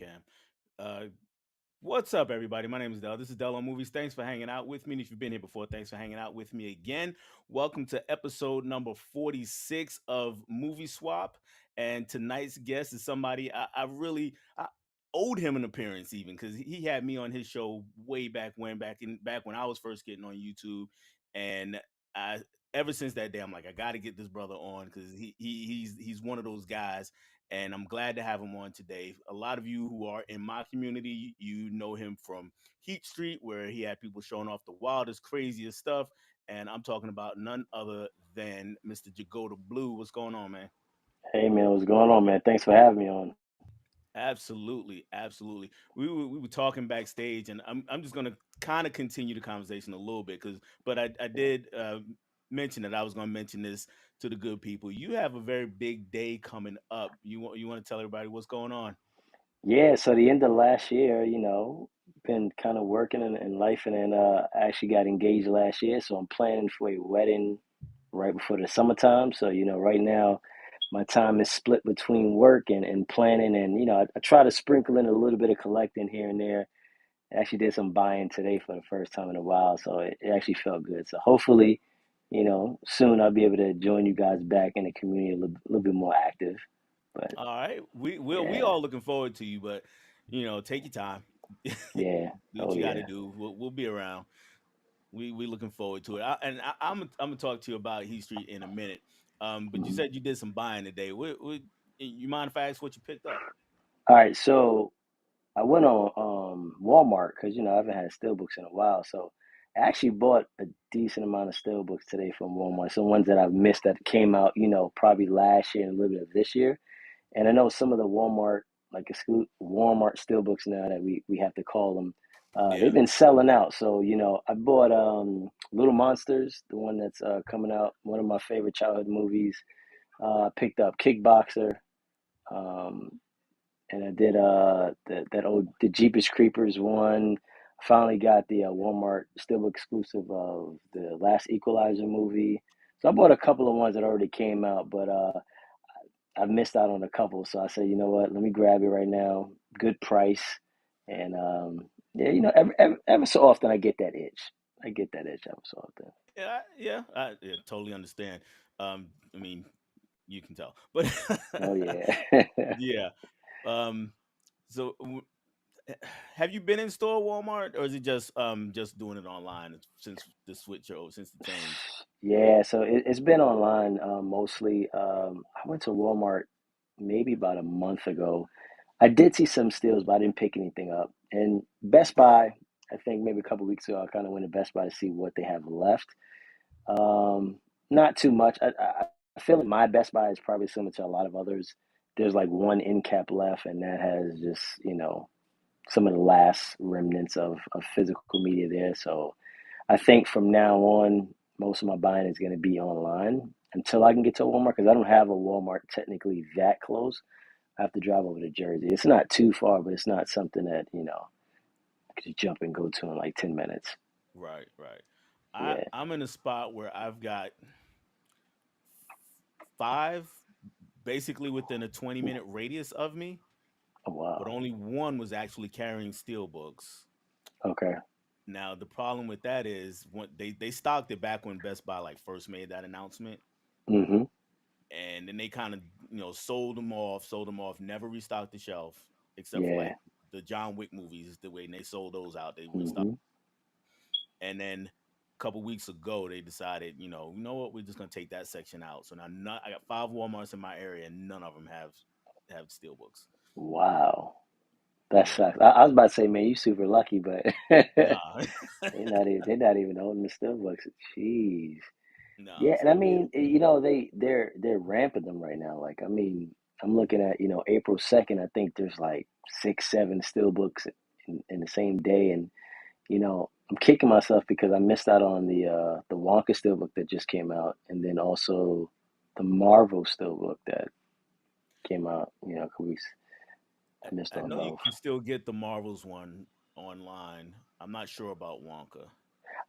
webcam. Uh, what's up, everybody? My name is Dell. This is Dell on Movies. Thanks for hanging out with me. And if you've been here before, thanks for hanging out with me again. Welcome to episode number 46 of Movie Swap. And tonight's guest is somebody I owed him an appearance, even because he had me on his show way back when I was first getting on YouTube. And I ever since that day, I'm like, I got to get this brother on because he's one of those guys, and I'm glad to have him on today. A lot of you who are in my community, you know him from Heat Street, where he had people showing off the wildest, craziest stuff. And I'm talking about none other than Mr. Jagoda Blue. What's going on, man? Hey man, what's going on, man? Thanks for having me on. Absolutely, absolutely. We were talking backstage, and I'm just gonna kind of continue the conversation a little bit, but I did mention that I was gonna mention this to the good people. You have a very big day coming up. You want to tell everybody what's going on? Yeah, so the end of last year, been kind of working and life, and then I actually got engaged last year, so I'm planning for a wedding right before the summertime. So, right now my time is split between work and planning, and I try to sprinkle in a little bit of collecting here and there. I actually did some buying today for the first time in a while, so it actually felt good. So hopefully, soon I'll be able to join you guys back in the community a little bit more active. But All right, we yeah, all looking forward to you, but take your time, yeah, do what oh you got to yeah. do. We'll be around. We looking forward to it. I'm gonna talk to you about Heat Street in a minute. But you Mhm. said you did some buying today. You mind if I ask what you picked up? All right, so I went on Walmart because I haven't had steelbooks in a while. So I actually bought a decent amount of steelbooks today from Walmart. Some ones that I've missed that came out, probably last year and a little bit of this year. And I know some of the Walmart, like Walmart steelbooks now that we have to call them, they've Yeah. been selling out. So I bought Little Monsters, the one that's coming out, one of my favorite childhood movies. Picked up Kickboxer, um, and I did the Jeepers Creepers one. Finally got the Walmart Steelbook exclusive of the last Equalizer movie. So I bought a couple of ones that already came out, but I've missed out on a couple, so I said, you know what? Let me grab it right now. Good price, and yeah, ever so often I get that itch. I get that itch ever so often. Yeah, totally understand. I mean, you can tell, but Oh yeah. yeah. Um, so have you been in store Walmart, or is it just doing it online since the switch or since the change? Yeah, so it's been online mostly. I went to Walmart maybe about a month ago. I did see some steals, but I didn't pick anything up. And Best Buy, I think maybe a couple weeks ago, I kind of went to Best Buy to see what they have left. Um, Not too much. I feel like my Best Buy is probably similar to a lot of others. There's like one end cap left, and that has just, some of the last remnants of physical media there. So I think from now on, most of my buying is going to be online until I can get to a Walmart because I don't have a Walmart technically that close. I have to drive over to Jersey. It's not too far, but it's not something that, I could just jump and go to in like 10 minutes. Right, right. Yeah. I'm in a spot where I've got five basically within a 20-minute radius of me, Oh, but wow. only one was actually carrying steel books. Okay. Now the problem with that is when they stocked it back when Best Buy like first made that announcement, Mm-hmm. and then they kind of sold them off, never restocked the shelf except for Yeah. like the John Wick movies. The way they sold those out, they restocked, Mm-hmm. and then a couple weeks ago they decided, you know what, we're just gonna take that section out. So now I got five Walmarts in my area, and none of them have steel books. Wow. That Yeah, sucks. I was about to say, man, you super lucky, but nah, they're not even holding the still books. Jeez. nah. Yeah, and I So mean, they're ramping them right now. Like, I mean, I'm looking at, April 2nd, I think there's like six, seven still books in the same day. And, I'm kicking myself because I missed out on the Wonka steelbook that just came out, and then also the Marvel steelbook that came out, a couple weeks. I missed I on know you both. can still get the Marvels one online. I'm not sure about Wonka.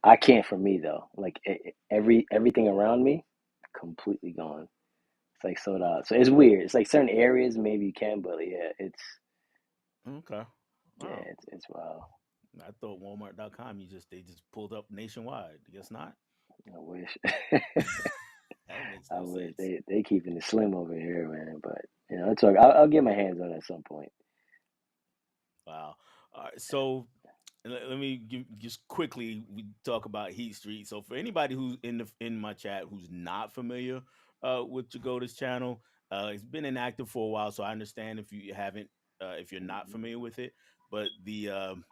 I can't for me though. Like everything around me, completely gone. It's like sold out. So it's weird. It's like certain areas maybe you can, but yeah, it's Okay. Yeah, Wow. it's wild. I thought Walmart.com. They just pulled up nationwide. I guess not. I wish. That makes I no wish sense. they keeping it slim over here, man. But it's okay. I'll get my hands on it at some point. Wow. All right. So let me just quickly we talk about Heat Street. So for anybody who's in my chat who's not familiar with Jagoda's channel, it's been inactive for a while, so I understand if you haven't, if you're not Mhm. familiar with it. But the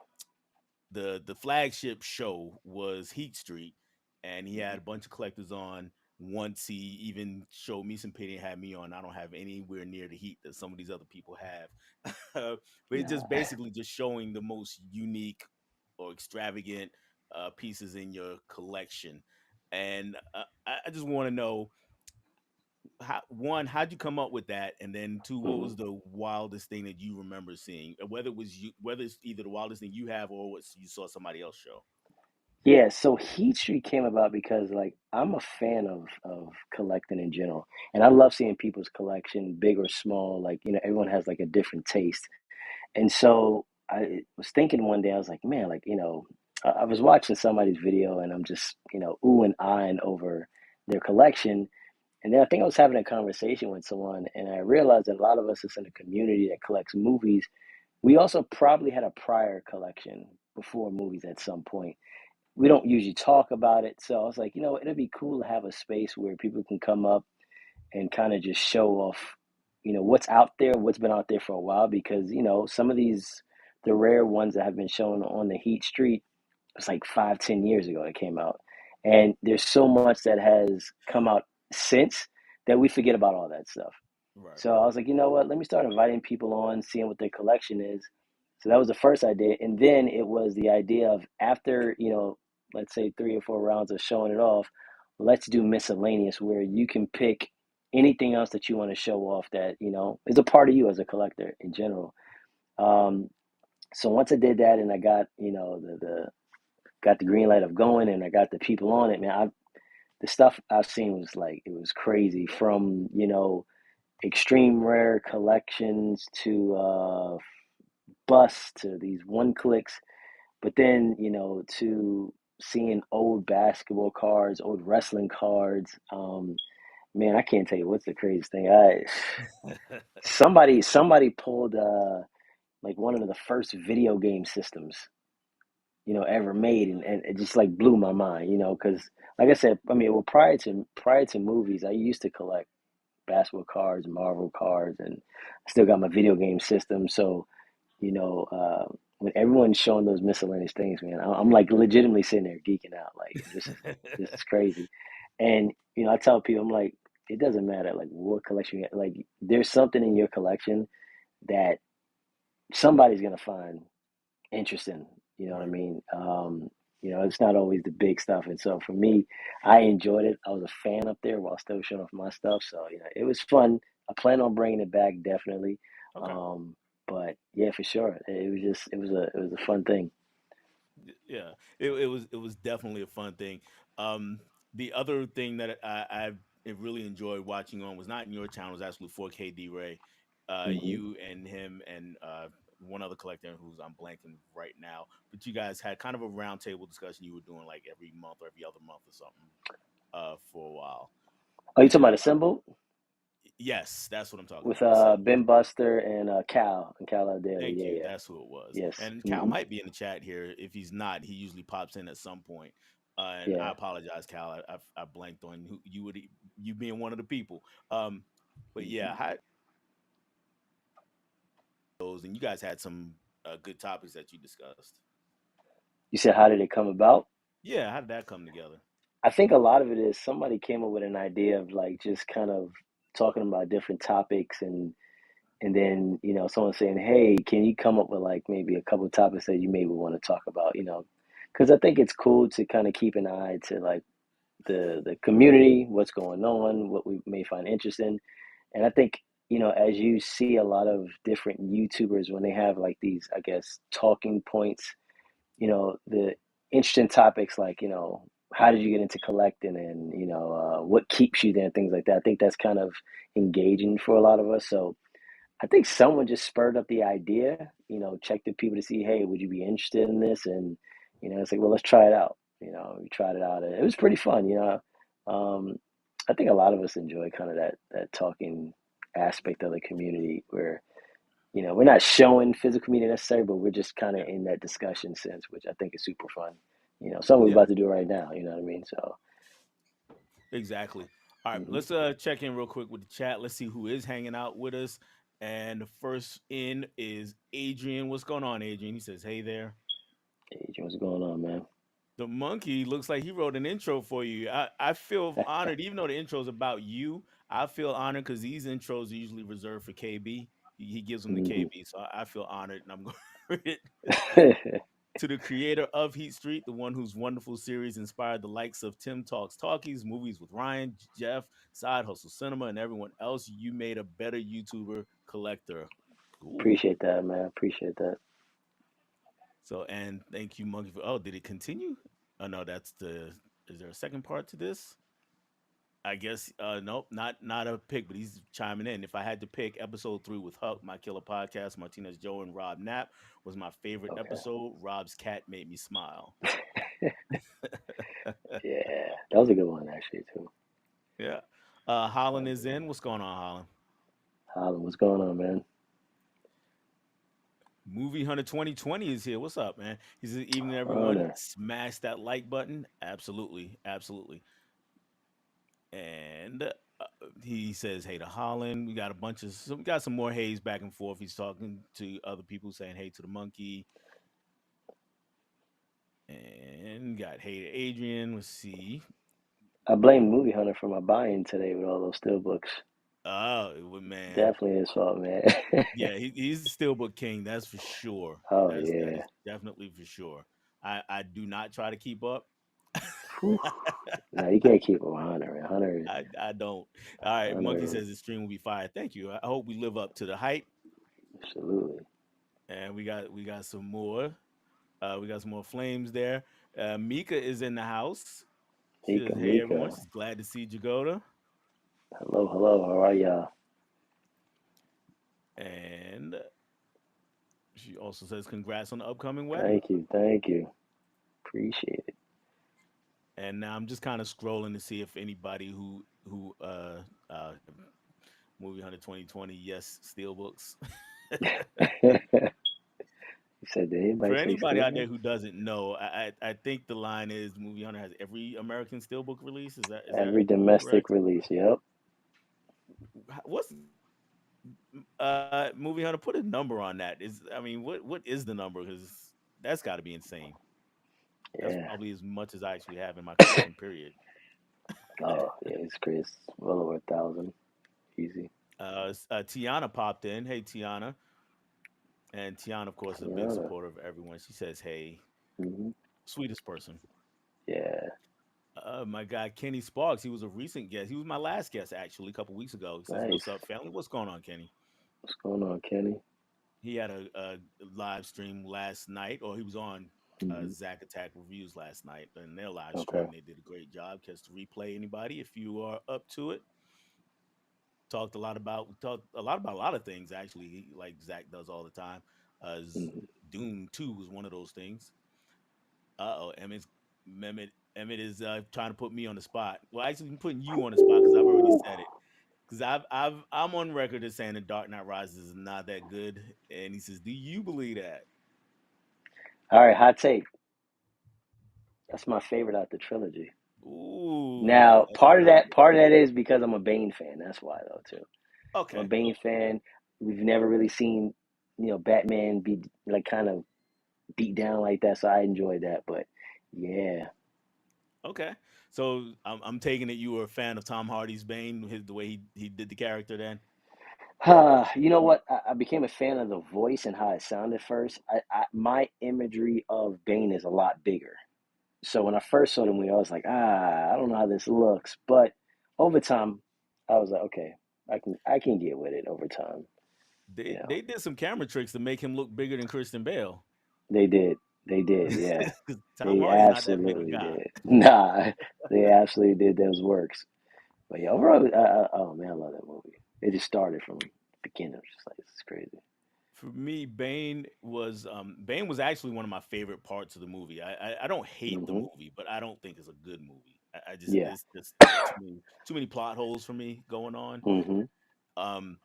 flagship show was Heat Street, and he had Mhm. a bunch of collectors on. Once he even showed me some pity and had me on. I don't have anywhere near the heat that some of these other people have, but it's just Nah. basically just showing the most unique or extravagant pieces in your collection. And I just want to know how, one, how'd you come up with that, and then two, what Mhm. was the wildest thing that you remember seeing, whether it was you, whether it's either the wildest thing you have or what you saw somebody else show. Yeah, so Heat Street came about because like I'm a fan of collecting in general. And I love seeing people's collection, big or small, like everyone has like a different taste. And so I was thinking one day, I was like, man, like, I was watching somebody's video and I'm just, ooh and eyeing over their collection. And then I think I was having a conversation with someone and I realized that a lot of us is in a community that collects movies. We also probably had a prior collection before movies at some point. We don't usually talk about it. So I was like, it'd be cool to have a space where people can come up and kind of just show off, what's out there, what's been out there for a while, because, some of these, the rare ones that have been shown on the Heat Street, it's like 5, 10 years ago it came out. And there's so much that has come out since that we forget about all that stuff. Right. So I was like, you know what? Let me start inviting people on, seeing what their collection is. So that was the first idea. And then it was the idea of after, let's say 3 or 4 rounds of showing it off, let's do miscellaneous where you can pick anything else that you want to show off that, is a part of you as a collector in general. Um, so once I did that and I got, the got the green light of going and I got the people on it, man, the stuff I've seen was like, it was crazy from, extreme rare collections to busts to these one clicks, but then to seeing old basketball cards, old wrestling cards. Man, I can't tell you what's the craziest thing. I somebody pulled like one of the first video game systems ever made, and it just like blew my mind. Because like I said, I mean, well, prior to movies, I used to collect basketball cards, Marvel cards, and I still got my video game system. So, when everyone's showing those miscellaneous things, man, I'm like legitimately sitting there geeking out. Like this is crazy. And I tell people, I'm like, it doesn't matter like what collection you get. Like, there's something in your collection that somebody's gonna find interesting. You know what I Right. mean? It's not always the big stuff. And so for me, I enjoyed it. I was a fan up there while still showing off my stuff. So, it was fun. I plan on bringing it back definitely. Okay. Um, but yeah, for sure. It was a fun thing. Yeah, it was definitely a fun thing. Um, the other thing that I really enjoyed watching on was not in your channel, it was actually 4KD Ray. Hmm. You and him and one other collector who's I'm blanking right now, but you guys had kind of a roundtable discussion you were doing like every month or every other month or something for a while. Oh, you talking And about a symbol yes, that's what I'm talking with about. Assemble. Ben Buster and Cal and Cal Daly. Thank Yeah, you. yeah. That's who it was. Yes. And Cal Hmm. might be in the chat here. If he's not, he usually pops in at some point. And I Yeah. apologize, Cal. I blanked on who you would you being one of the people. But Hmm. yeah, how those and you guys had some good topics that you discussed. You said, how did it come about? Yeah, how did that come together? I think a lot of it is somebody came up with an idea of like just kind of talking about different topics, and then someone saying, hey, can you come up with like maybe a couple of topics that you maybe want to talk about, because I think it's cool to kind of keep an eye to like the community, what's going on, what we may find interesting. And I think as you see a lot of different YouTubers when they have like these, I guess, talking points, the interesting topics like, how did you get into collecting, and, what keeps you there and things like that. I think that's kind of engaging for a lot of us. So I think someone just spurred up the idea, checked the people to see, hey, would you be interested in this? And, it's like, well, let's try it out. We tried it out and it was pretty fun. Um, I think a lot of us enjoy kind of that talking aspect of the community where, we're not showing physical media necessarily, but we're just kind of Yeah, in that discussion sense, which I think is super fun. Something we're yeah, about to do right now, you know what I mean? So, exactly. All right, mhm. let's check in real quick with the chat. Let's see who is hanging out with us. And the first in is Adrian. What's going on, Adrian? He says, "Hey there." Adrian, what's going on, man? The monkey looks like he wrote an intro for you. I feel honored, even though the intro is about you. I feel honored because these intros are usually reserved for KB. He gives them to Hmm. KB, so I feel honored, and I'm going to read it. To the creator of Heat Street, the one whose wonderful series inspired the likes of Tim Talks Talkies, Movies with Ryan, Jeff, Side Hustle Cinema, and everyone else, you made a better YouTuber collector. Ooh. Appreciate that, man. Appreciate that. So, and thank you, Monkey, for. Oh, did it continue? Oh, no, that's the. Is there a second part to this? I guess nope, not a pick, but he's chiming in. If I had to pick, episode 3 with Huck, my killer podcast, Martinez Joe and Rob Knapp was my favorite Okay. episode. Rob's cat made me smile. Yeah, that was a good one actually too. Yeah. That Holland was a is good one. in. What's going on, Holland? Holland, what's going on, man? Movie Hunter 2020 is here. What's up, man? He says, evening, everyone. Honor. Smash that like button. Absolutely. Absolutely. And he says, hey to Holland. We got a bunch of, we got some more haze back and forth. He's talking to other people saying, hey to the monkey. And got hey to Adrian. Let's see. I blame Movie Hunter for my buy-in today with all those steelbooks. Oh, man. Definitely his fault, man. Yeah, he's the steelbook king. That's for sure. Oh That yeah. is definitely for sure. I do not try to keep up. Whew. No, you can't keep him Hunter, man. Hunter, I don't. All right, Monkey Hunter, says the stream will be fire. Thank you. I hope we live up to the hype. absolutely. And we got some more. We got some more flames there. Mika is in the house. She Mika, says, "Hey Mika. everyone." She's glad to see Jagoda. Hello, hello. How are y'all? And she also says, "Congrats on the upcoming wedding." Thank you, thank you. Appreciate it. And now I'm just kind of scrolling to see if anybody who movie 100 2020, yes, steelbooks. He said, did For anybody say anybody out there steelbooks? who doesn't know, I think the line is Movie Hunter has every American steelbook release. Is that Every domestic correct? release. Yep. What's Movie Hunter? Put a number on that. What is the number? Because that's got to be insane. That's Yeah. probably as much as I actually have in my collection. Period. Oh, yeah, it's crazy. It's well over 1,000. Easy. Tiana popped in. Hey, Tiana. And Tiana, of course, is a big Tiana. supporter of everyone. She says, "Hey, Hmm. sweetest person." Yeah. My guy Kenny Sparks. He was a recent guest. He was my last guest actually a couple weeks ago. He says, "What's Nice. up, family? What's going on, Kenny?" What's going on, Kenny? He had a live stream last night, or he was on Hmm. Zack Attack Reviews last night, and their live Okay. stream. They did a great job. Catch the replay, anybody, if you are up to it. Talked a lot of things actually, like Zach does all the time. Hmm. Doom 2 was one of those things. Oh, Emmett is trying to put me on the spot. Well, actually, I'm putting you on the spot because I've already said it. Because I'm on record as saying the Dark Knight Rises is not that good, and he says, "Do you believe that?" All right, hot take. That's my favorite out the trilogy. Ooh, Now, that's bold. part of that is because I'm a Bane fan. That's why, though, too. I'm a Okay, Bane fan. We've never really seen, Batman be like kind of beat down like that, so I enjoyed that. But yeah, okay. So I'm taking it you were a fan of Tom Hardy's Bane, the way he did the character. Then you know what? I became a fan of the voice and how it sounded first. My imagery of Bane is a lot bigger. So when I first saw the movie, I was like, I don't know how this looks. But over time, I was like, okay, I can get with it over time. You know, they did some camera tricks to make him look bigger than Christian Bale. they did, they did, yeah, 'Cause Tom they Hardy's not that big of a absolutely guy. did. Nah, they absolutely did those works. But yeah, overall, oh man, I love that movie. It just started for me. beginning. Just like it's crazy. For me, Bane was actually one of my favorite parts of the movie. I don't hate the Hmm. movie, but I don't think it's a good movie. I just Yeah. it's just too many plot holes for me going on. Hmm. Um,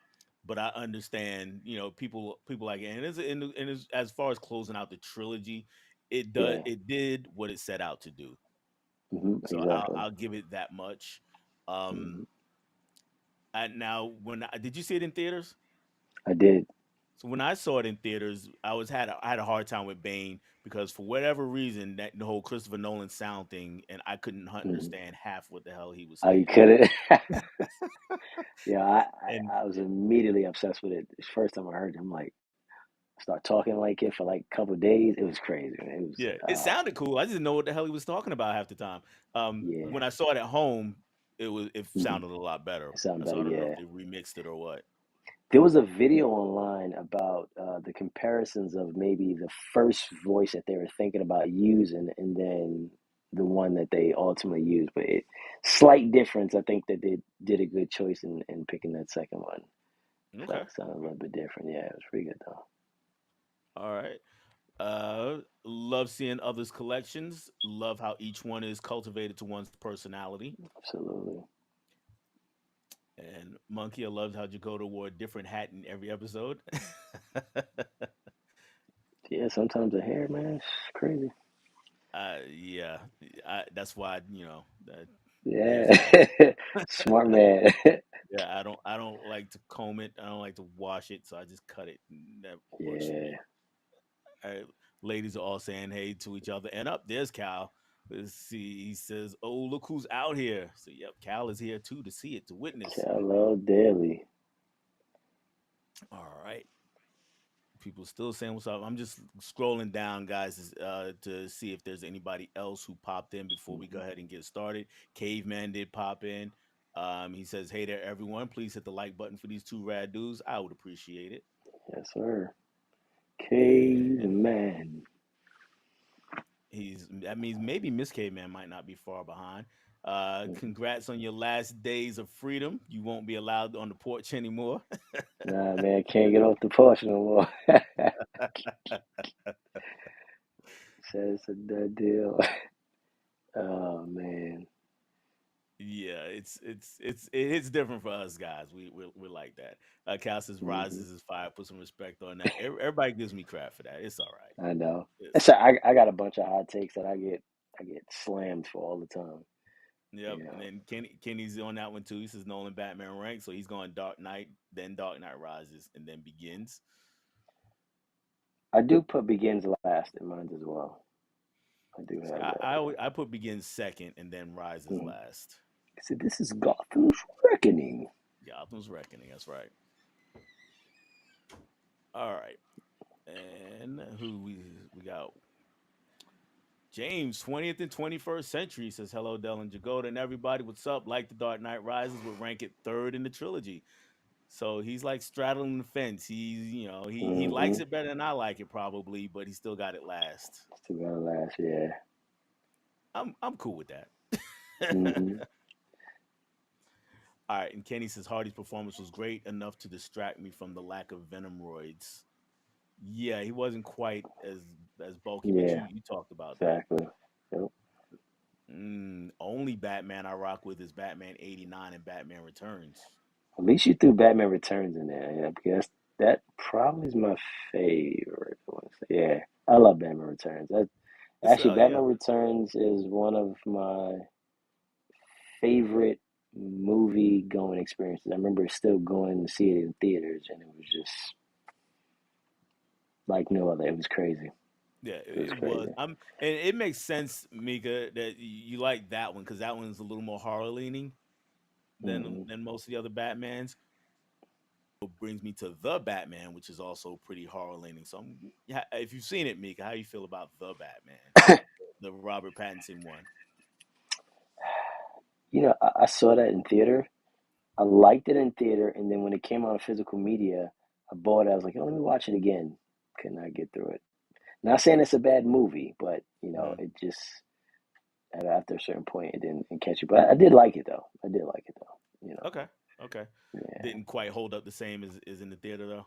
but I understand, people like it. And as far as closing out the trilogy, Yeah. it did what it set out to do. Hmm. So Exactly. I'll give it that much. Um, Hmm. now did you see it in theaters? I did. So when I saw it in theaters, I had a hard time with Bane because for whatever reason that the whole Christopher Nolan sound thing, and I couldn't Hmm. understand half what the hell he was Oh, you saying. couldn't. Yeah, And I was immediately obsessed with it. The first time I heard it, I'm like, start talking like it for like a couple of days. It was crazy, man. It was, yeah, it sounded cool. I just didn't know what the hell he was talking about half the time. yeah. When I saw it at home, it Hmm. sounded a lot better. It sounded So better, I don't know if yeah. they remixed it or what. There was a video online about the comparisons of maybe the first voice that they were thinking about using and then the one that they ultimately used. But slight difference. I think that they did a good choice in picking that second one. So Okay, it sounded a little bit different. Yeah, it was pretty good though. all right. Love seeing others' collections. Love how each one is cultivated to one's personality. Absolutely. And Monkey, I loved how Jagoda wore a different hat in every episode. Yeah, sometimes the hair, man, it's crazy. Yeah, that's why that hair's Yeah. terrible. Smart man. Yeah, I don't like to comb it. I don't like to wash it, so I just cut it. And that works for me. Yeah. All right, ladies are all saying hey to each other, and up there's Cal. Let's see. He says, "Oh, look who's out here." So yep, Cal is here too to see it, to witness. Hello, Daily. All right. People still saying what's up. I'm just scrolling down, guys, to see if there's anybody else who popped in before we go Mhm. ahead and get started. Caveman did pop in. He says, "Hey there, everyone! Please hit the like button for these two rad dudes. I would appreciate it." Yes, sir. And Caveman. that means maybe Miss Caveman might not be far behind. Mhm. Congrats on your last days of freedom. You won't be allowed on the porch anymore. Nah, man, can't get off the porch no more. Said it's a done deal. Oh man. Yeah, it's different for us guys. We're like that. Cal says Hmm. rises is fire. Put some respect on that. Everybody gives me crap for that. It's all right. I know. It's That's I got a bunch of hot takes that I get slammed for all the time. Yep. You And know. then Kenny's on that one too. He says Nolan Batman rank, so he's going Dark Knight, then Dark Knight Rises, and then Begins. I do put begins last in mine as well. I do See, have that. I put Begins second, and then Rises Mhm. last. So this is Gotham's Reckoning. Gotham's Reckoning. That's right. All right. And who we got? James, 20th and 21st century says hello, Dell and Jagoda and everybody. What's up? Like the Dark Knight Rises would rank it third in the trilogy. So he's like straddling the fence. He likes Hmm. it better than I like it probably, but he still got it last. Still got last, yeah. I'm cool with that. Hmm. All right, and Kenny says Hardy's performance was great enough to distract me from the lack of Venom roids. Yeah, he wasn't quite as bulky, but Yeah, you talked about that. exactly. Yep. Only Batman I rock with is Batman '89 and Batman Returns. At least you threw Batman Returns in there, yeah, because that probably is my favorite. I want to say. Yeah, I love Batman Returns. Actually, Yeah, Batman Returns is one of my favorite movie going experiences. I remember still going to see it in theaters, and it was just like no other. It was crazy. yeah, It was it was. crazy. And it makes sense, Mika, that you like that one because that one's a little more horror leaning Hmm. than most of the other Batmans. It brings me to the Batman, which is also pretty horror leaning. So, yeah, if you've seen it, Mika, how you feel about the Batman, the Robert Pattinson one? You know, I saw that in theater. I liked it in theater, and then when it came out on physical media, I bought it. I was like, oh, let me watch it again. Could not get through it. Not saying it's a bad movie, but Hmm. it just after a certain point it didn't catch you. But I did like it though. I did like it though. Okay. Okay. Yeah. Didn't quite hold up the same as in the theater though.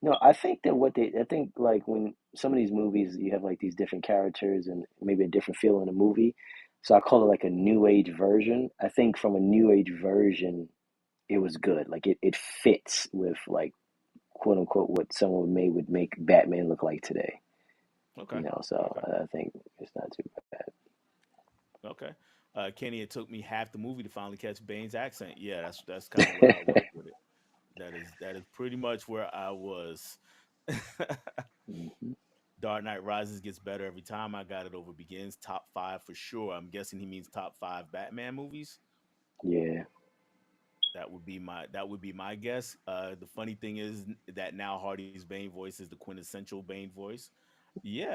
No, I think that I think like when some of these movies, you have like these different characters and maybe a different feel in a movie. So I call it like a new age version. I think from a new age version, it was good. Like it fits with like quote unquote what someone made would make Batman look like today. Okay. So Okay. I think it's not too bad. Okay. Kenny, it took me half the movie to finally catch Bane's accent. Yeah, that's kind of where I was with it. That is pretty much where I was. Hmm. Dark Knight Rises gets better every time. I got it over begins. Top five for sure. I'm guessing he means top five Batman movies. Yeah. That would be my guess. The funny thing is that now Hardy's Bane voice is the quintessential Bane voice. Yeah,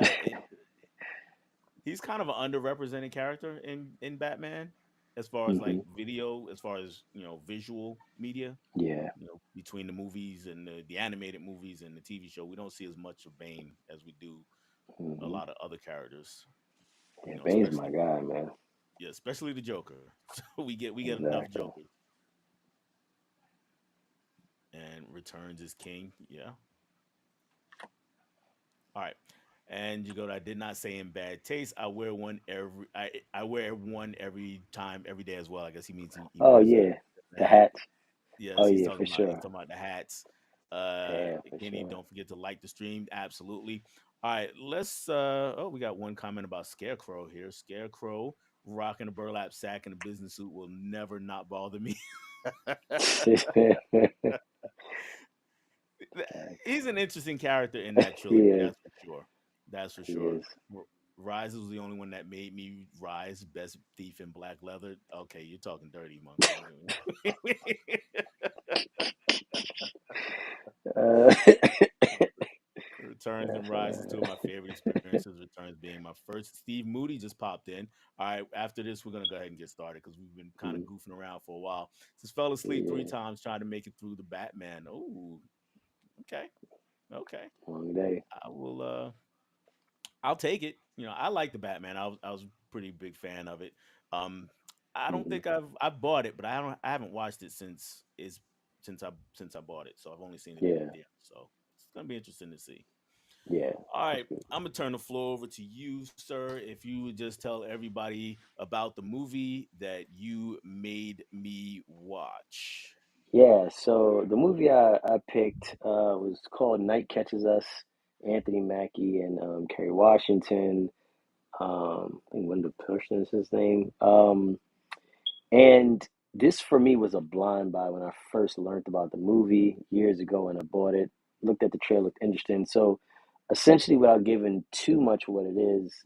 he's kind of an underrepresented character in Batman as far as like Hmm. video, as far as visual media. Yeah. Between the movies and the animated movies and the TV show, we don't see as much of Bane as we do a Hmm. lot of other characters. Yeah. Bane's my Especially guy, man. yeah, especially the Joker. So we get enough Exactly. Jokers, and Returns is king. Yeah. All right. And you go. I did not say in bad taste. I wear one every time, every day as well. I guess he Oh wears yeah, the the hat. hats. Yes, Oh he's yeah, talking for about he's sure. talking about the hats. Yeah, for Kenny, sure. don't forget to like the stream. Absolutely. All right, let's we got one comment about Scarecrow here. Scarecrow rocking a burlap sack and a business suit will never not bother me. He's an interesting character in that He trilogy, is. that's for sure. That's for He sure. is. Rise was the only one that made me rise. Best thief in black leather. Okay, you're talking dirty, monkey. Uh, Returns and that's Rises, two of hilarious. my favorite experiences. Returns being my first. Steve Moody just popped in. All right, after this, we're gonna go ahead and get started because we've been kind of Mhm. goofing around for a while. Just fell asleep three Yeah, times trying to make it through the Batman. Oh, okay, okay. long day. I will. I'll take it. I like the Batman. I was a pretty big fan of it. Um, I don't Hmm. think I've bought it, but I haven't watched it since I bought it. So I've only seen it in the Yeah, theater. So it's gonna be interesting to see. yeah. All That's right, good. I'm gonna turn the floor over to you, sir. If you would just tell everybody about the movie that you made me watch. Yeah. So the movie I picked was called Night Catches Us. Anthony Mackie and Kerry Washington. I think Wendell Person is his name. And this for me was a blind buy when I first learned about the movie years ago and I bought it. Looked at the trailer, looked interesting. So essentially, without giving too much what it is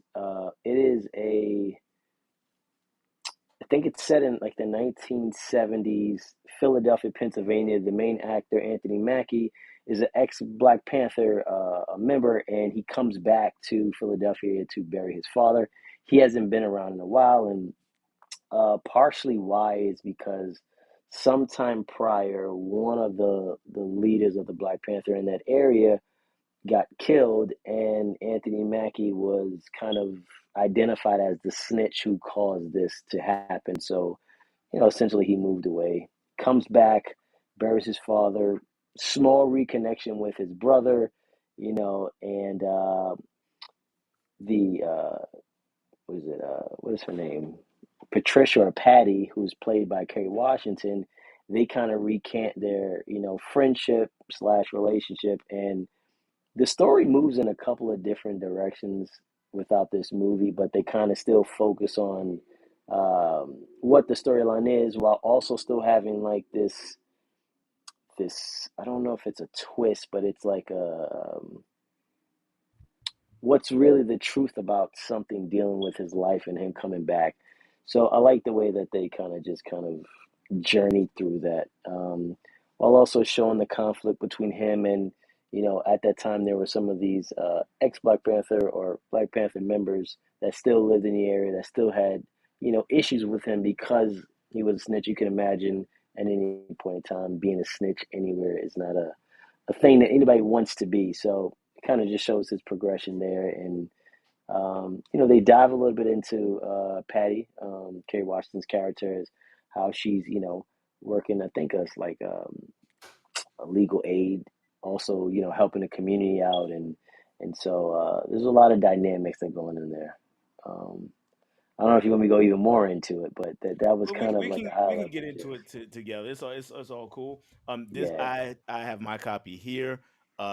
I think it's set in like the 1970s, Philadelphia, Pennsylvania. The main actor, Anthony Mackie, is an ex Black Panther member, and he comes back to Philadelphia to bury his father. He hasn't been around in a while, and partially why is because sometime prior, one of the leaders of the Black Panther in that area got killed, and Anthony Mackie was kind of identified as the snitch who caused this to happen. So, essentially, he moved away, comes back, buries his father, small reconnection with his brother, and the what is it? What is her name? Patricia or Patty, who's played by Kerry Washington. They kind of recant their, friendship slash relationship, and the story moves in a couple of different directions without this movie, but they kind of still focus on what the storyline is, while also still having like this. I don't know if it's a twist, but it's like what's really the truth about something dealing with his life and him coming back. So I like the way that they kind of journey through that, while also showing the conflict between him and, at that time there were some of these ex Black Panther or Black Panther members that still lived in the area that still had, issues with him because he was a snitch. You can imagine at any point in time being a snitch anywhere is not a thing that anybody wants to be. So it kind of just shows his progression there. And, they dive a little bit into Patty, Kerry Washington's character, as how she's, working, I think, as like a legal aid, also, helping the community out, and so there's a lot of dynamics that go on in there. Um, I don't know if you want me to go even more into it, but that was Well, kind of we like can a high we can level get into gist. it together. It's all cool. This Yeah. I have my copy here.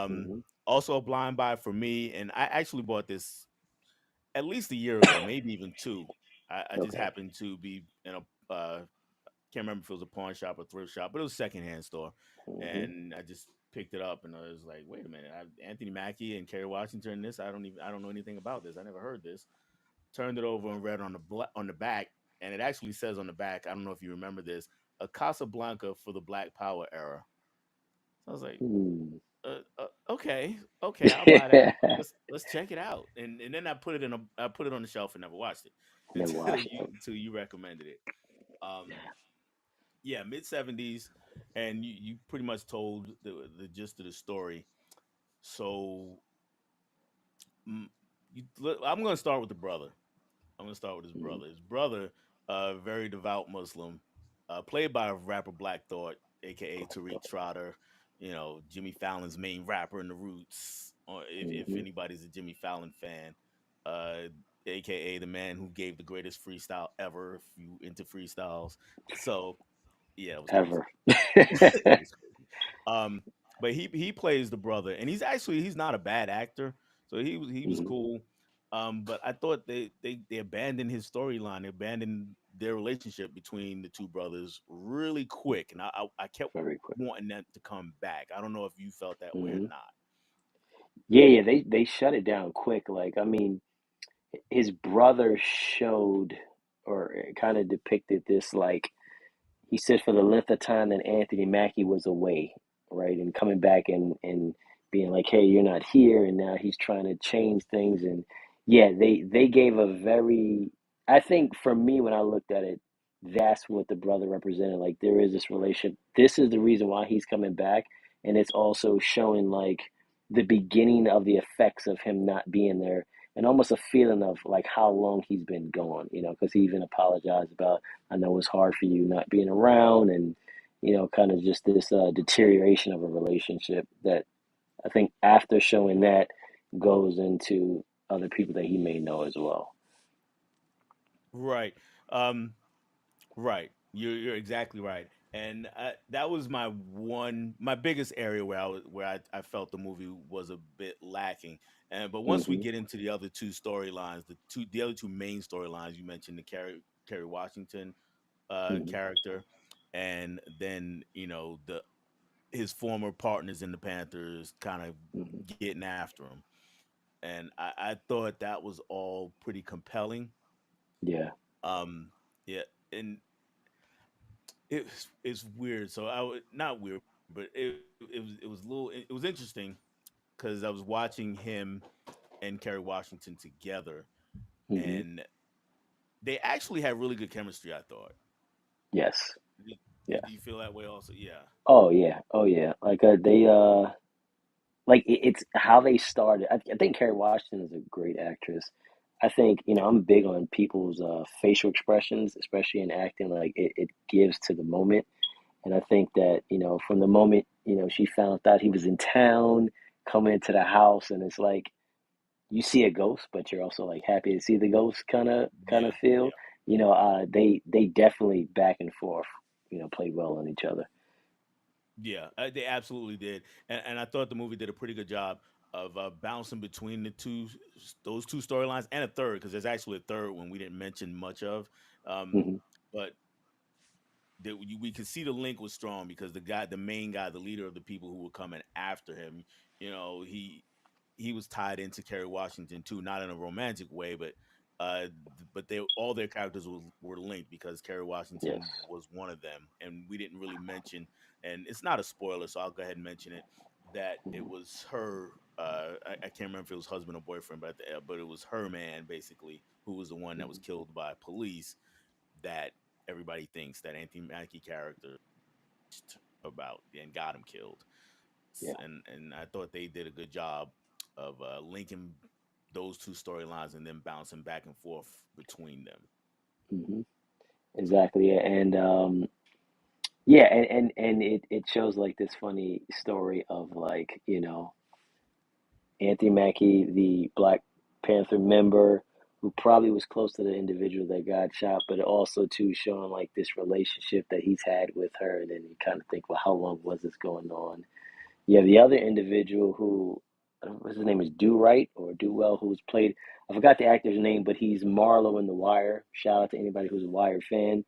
Hmm. Also a blind buy for me, and I actually bought this at least a year ago, maybe even two. I just Okay. happened to be in a can't remember if it was a pawn shop or thrift shop, but it was a secondhand store, Hmm. and I just picked it up, and I was like, wait a minute, Anthony Mackie and Kerry Washington. This I don't know anything about this. I never heard this. Turned it over and read on on the back, and it actually says on the back. I don't know if you remember this, a Casablanca for the Black Power era. So I was like, Hmm. okay, okay, I'll buy that. Let's check it out. And then I put it on the shelf and never watched it Never watched it. until you recommended it. Um, yeah, mid 70s, and you pretty much told the gist of the story. So mm, I'm going to start with the brother. I'm gonna start with his Hmm. brother. His brother, very devout Muslim, played by rapper Black Thought, aka Tariq Trotter. You know, Jimmy Fallon's main rapper in the Roots. Or if Hmm. anybody's a Jimmy Fallon fan, uh, aka the man who gave the greatest freestyle ever. If you into freestyles, so yeah, it was crazy. Ever. It was crazy. Um, but he plays the brother, and he's not a bad actor. So he was Hmm. cool. But I thought they abandoned his storyline. They abandoned their relationship between the two brothers really quick, and I kept Very quick. wanting that to come back. I don't know if you felt that way or Hmm. not. Yeah, yeah. They shut it down quick. Like, I mean, his brother showed, or kind of depicted this, like, he said for the length of time that Anthony Mackie was away, right, and coming back and being like, "Hey, you're not here," and now he's trying to change things, and yeah, they gave a very, I think for me when I looked at it, that's what the brother represented. Like, there is this relationship. This is the reason why he's coming back, and it's also showing like the beginning of the effects of him not being there, and almost a feeling of like how long he's been gone. Because he even apologized about, I know it's hard for you not being around, and kind of just this deterioration of a relationship that I think after showing that goes into other people that he may know as well. Right. Um, Right. You're exactly right. And that was my biggest area where I felt the movie was a bit lacking. And but once we Hmm. get into the other two storylines, the other two main storylines, you mentioned the Kerry Washington Hmm. character, and then the his former partners in the Panthers kind of Hmm. getting after him, and I thought that was all pretty compelling. Yeah. Um, yeah, and it's weird. So I would not weird, but it was a little it was interesting because I was watching him and Kerry Washington together, Hmm. and they actually had really good chemistry. I thought. Yes. Did, Yeah. do you feel that way also? Yeah. Oh yeah. Oh yeah. Like they like it's how they started. I think Carrie Washington is a great actress. I think Yeah. I'm big on people's facial expressions, especially in acting. Like it gives to the moment. And I think that, from the moment, she found out he was in town, coming into the house, and it's like you see a ghost, but you're also like happy to see the ghost kind of Yeah. feel. Yeah. They definitely back and forth, played well on each other. Yeah, they absolutely did, and I thought the movie did a pretty good job of bouncing between those two storylines, and a third because there's actually a third one we didn't mention much of, um, Hmm. but we could see the link was strong because the main guy, the leader of the people who were coming after him, you know, he was tied into Kerry Washington too, not in a romantic way, uh, but they all their characters were linked because Kerry Yes. Washington was one of them, and we didn't really mention, and it's not a spoiler, so I'll go ahead and mention it that it Hmm. was her. I can't remember if it was husband or boyfriend, but it was her man basically who was the one that was Hmm. killed by police that everybody thinks that Anthony Mackie character about and got him killed. Yeah. And I thought they did a good job of linking those two storylines and then bouncing back and forth between them. Hmm. Exactly. Yeah. And Yeah, and it shows like this funny story of like, Anthony Mackie, the Black Panther member who probably was close to the individual that got shot, but also too showing like this relationship that he's had with her, and then you kind of think, well, how long was this going on? You have the other individual who, what's his name, is Do Right or Do Well, who's played, I forgot the actor's name, but he's Marlo in The Wire. Shout out to anybody who's a Wire fan.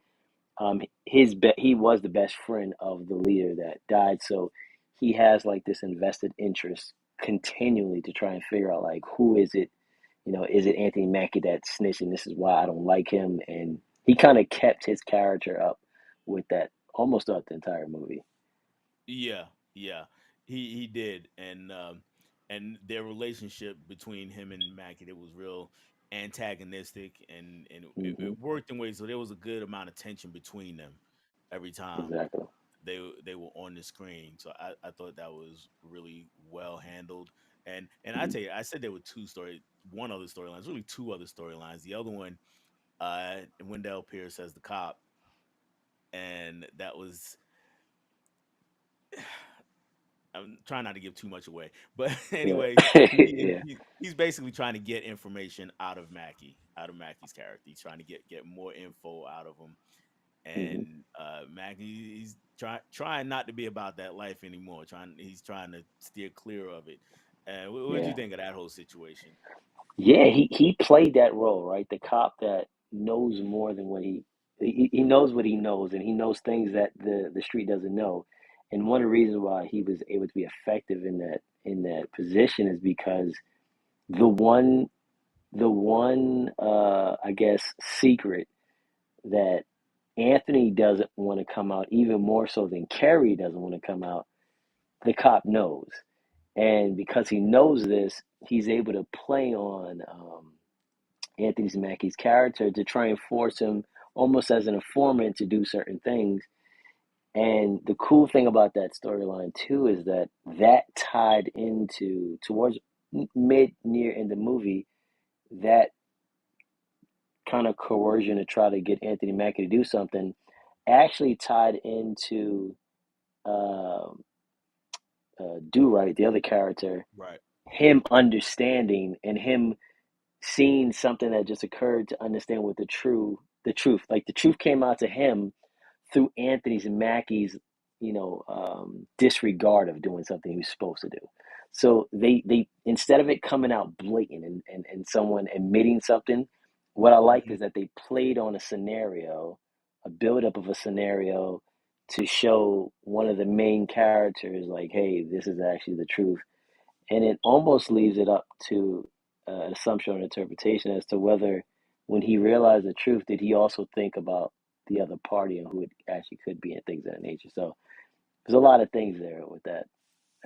He was the best friend of the leader that died, so he has like this invested interest continually to try and figure out like who is it, is it Anthony Mackie that's snitching? This is why I don't like him, and he kind of kept his character up with that almost throughout the entire movie. Yeah, yeah, he did, and their relationship between him and Mackie, it was real antagonistic, and Hmm. it worked in ways so there was a good amount of tension between them every time Exactly. they were on the screen. So I thought that was really well handled. And I Hmm. tell you, I said there were one other storylines, really two other storylines. The other one, Wendell Pierce as the cop, and that was I'm trying not to give too much away, but Right. anyway, Yeah. he's basically trying to get information out of Mackey's character. He's trying to get more info out of him, Hmm. and Mackey he's trying not to be about that life anymore. He's trying to steer clear of it. What did you Yeah. think of that whole situation? Yeah, he played that role, right? The cop that knows more than what he knows what he knows, and he knows things that the street doesn't know. And one of the reasons why he was able to be effective in that position is because the one the one I guess secret that Anthony doesn't want to come out, even more so than Carrie doesn't want to come out, the cop knows. And because he knows this, he's able to play on Anthony Mackie's character to try and force him almost as an informant to do certain things. And the cool thing about that storyline too is that that tied into towards mid near in the movie, that kind of coercion to try to get Anthony Mackie to do something actually tied into um Do Right, the other character, Right. him understanding and him seeing something that just occurred to understand what the truth, like the truth came out to him through Anthony's and Mackie's, disregard of doing something he was supposed to do. So they instead of it coming out blatant and someone admitting something, what I liked Hmm. is that they played on a scenario, a buildup of a scenario to show one of the main characters like, hey, this is actually the truth, and it almost leaves it up to an assumption or interpretation as to whether, when he realized the truth, did he also think about the other party and who it actually could be and things of that nature. So there's a lot of things there with that.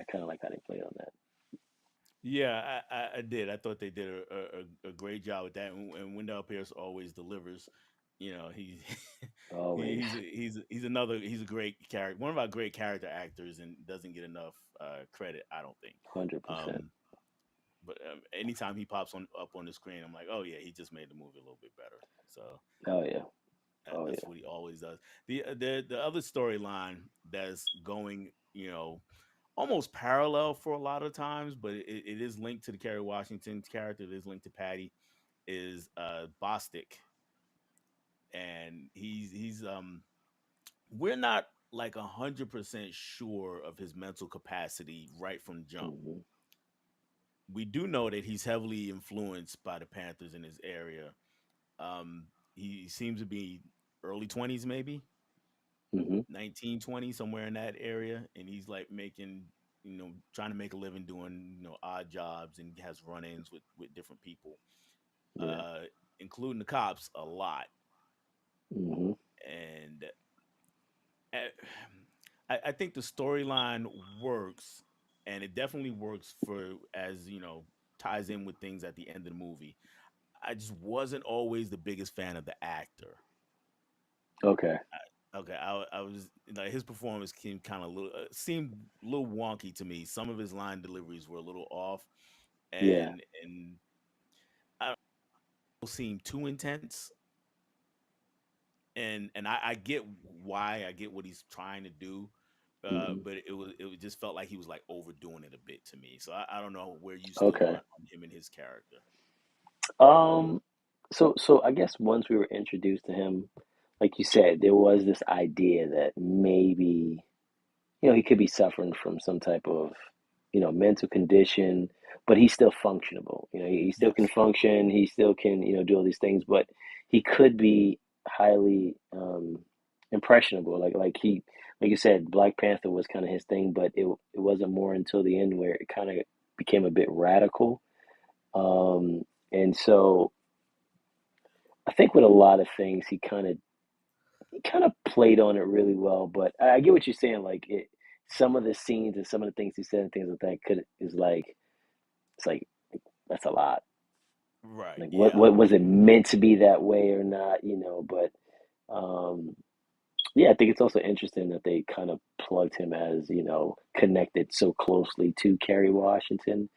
I kind of like how they played on that. Yeah, I did. I thought they did a great job with that. And Wendell Pierce always delivers. You know, Always, he's a great character, one of our great character actors, and doesn't get enough credit, I don't think. 100%. Um, but anytime he pops on up on the screen, I'm like, oh yeah, he just made the movie a little bit better. So Oh yeah, oh that's yeah. what he always does. The other storyline that's going, almost parallel for a lot of times, but it is linked to the Kerry Washington's character. It is linked to Patty. Is Bostic, and he's we're not like 100% sure of his mental capacity right from jump. Hmm. We do know that he's heavily influenced by the Panthers in his area. He seems to be early 20s, maybe Hmm. 1920, somewhere in that area, and he's like making, trying to make a living doing, odd jobs, and has run-ins with different people, Yeah. uh, including the cops a lot. Hmm. And uh, I think the storyline works, and it definitely works for as ties in with things at the end of the movie. I just wasn't always the biggest fan of the actor. Okay. Okay, I was like his performance came kind of little seemed a little wonky to me. Some of his line deliveries were a little off, Yeah. and I don't know, seemed too intense. and I get why, I get what he's trying to do, Hmm. but just felt like he was like overdoing it a bit to me. So I don't know where you stood Okay. on him and his character. Um, so I guess once we were introduced to him, like you said, there was this idea that maybe, he could be suffering from some type of, mental condition, but he's still functionable. He still can Yes. function, he still can, do all these things, but he could be highly impressionable. Like you said, Black Panther was kind of his thing, but it wasn't more until the end where it kind of became a bit radical. And so I think with a lot of things, he kind of played on it really well. But I get what you're saying. Like some of the scenes and some of the things he said and things like that could is like it's like that's a lot. Right. Like what Yeah. what was it meant to be that way or not? But um, yeah, I think it's also interesting that they kind of plugged him as connected so closely to Kerry Washington.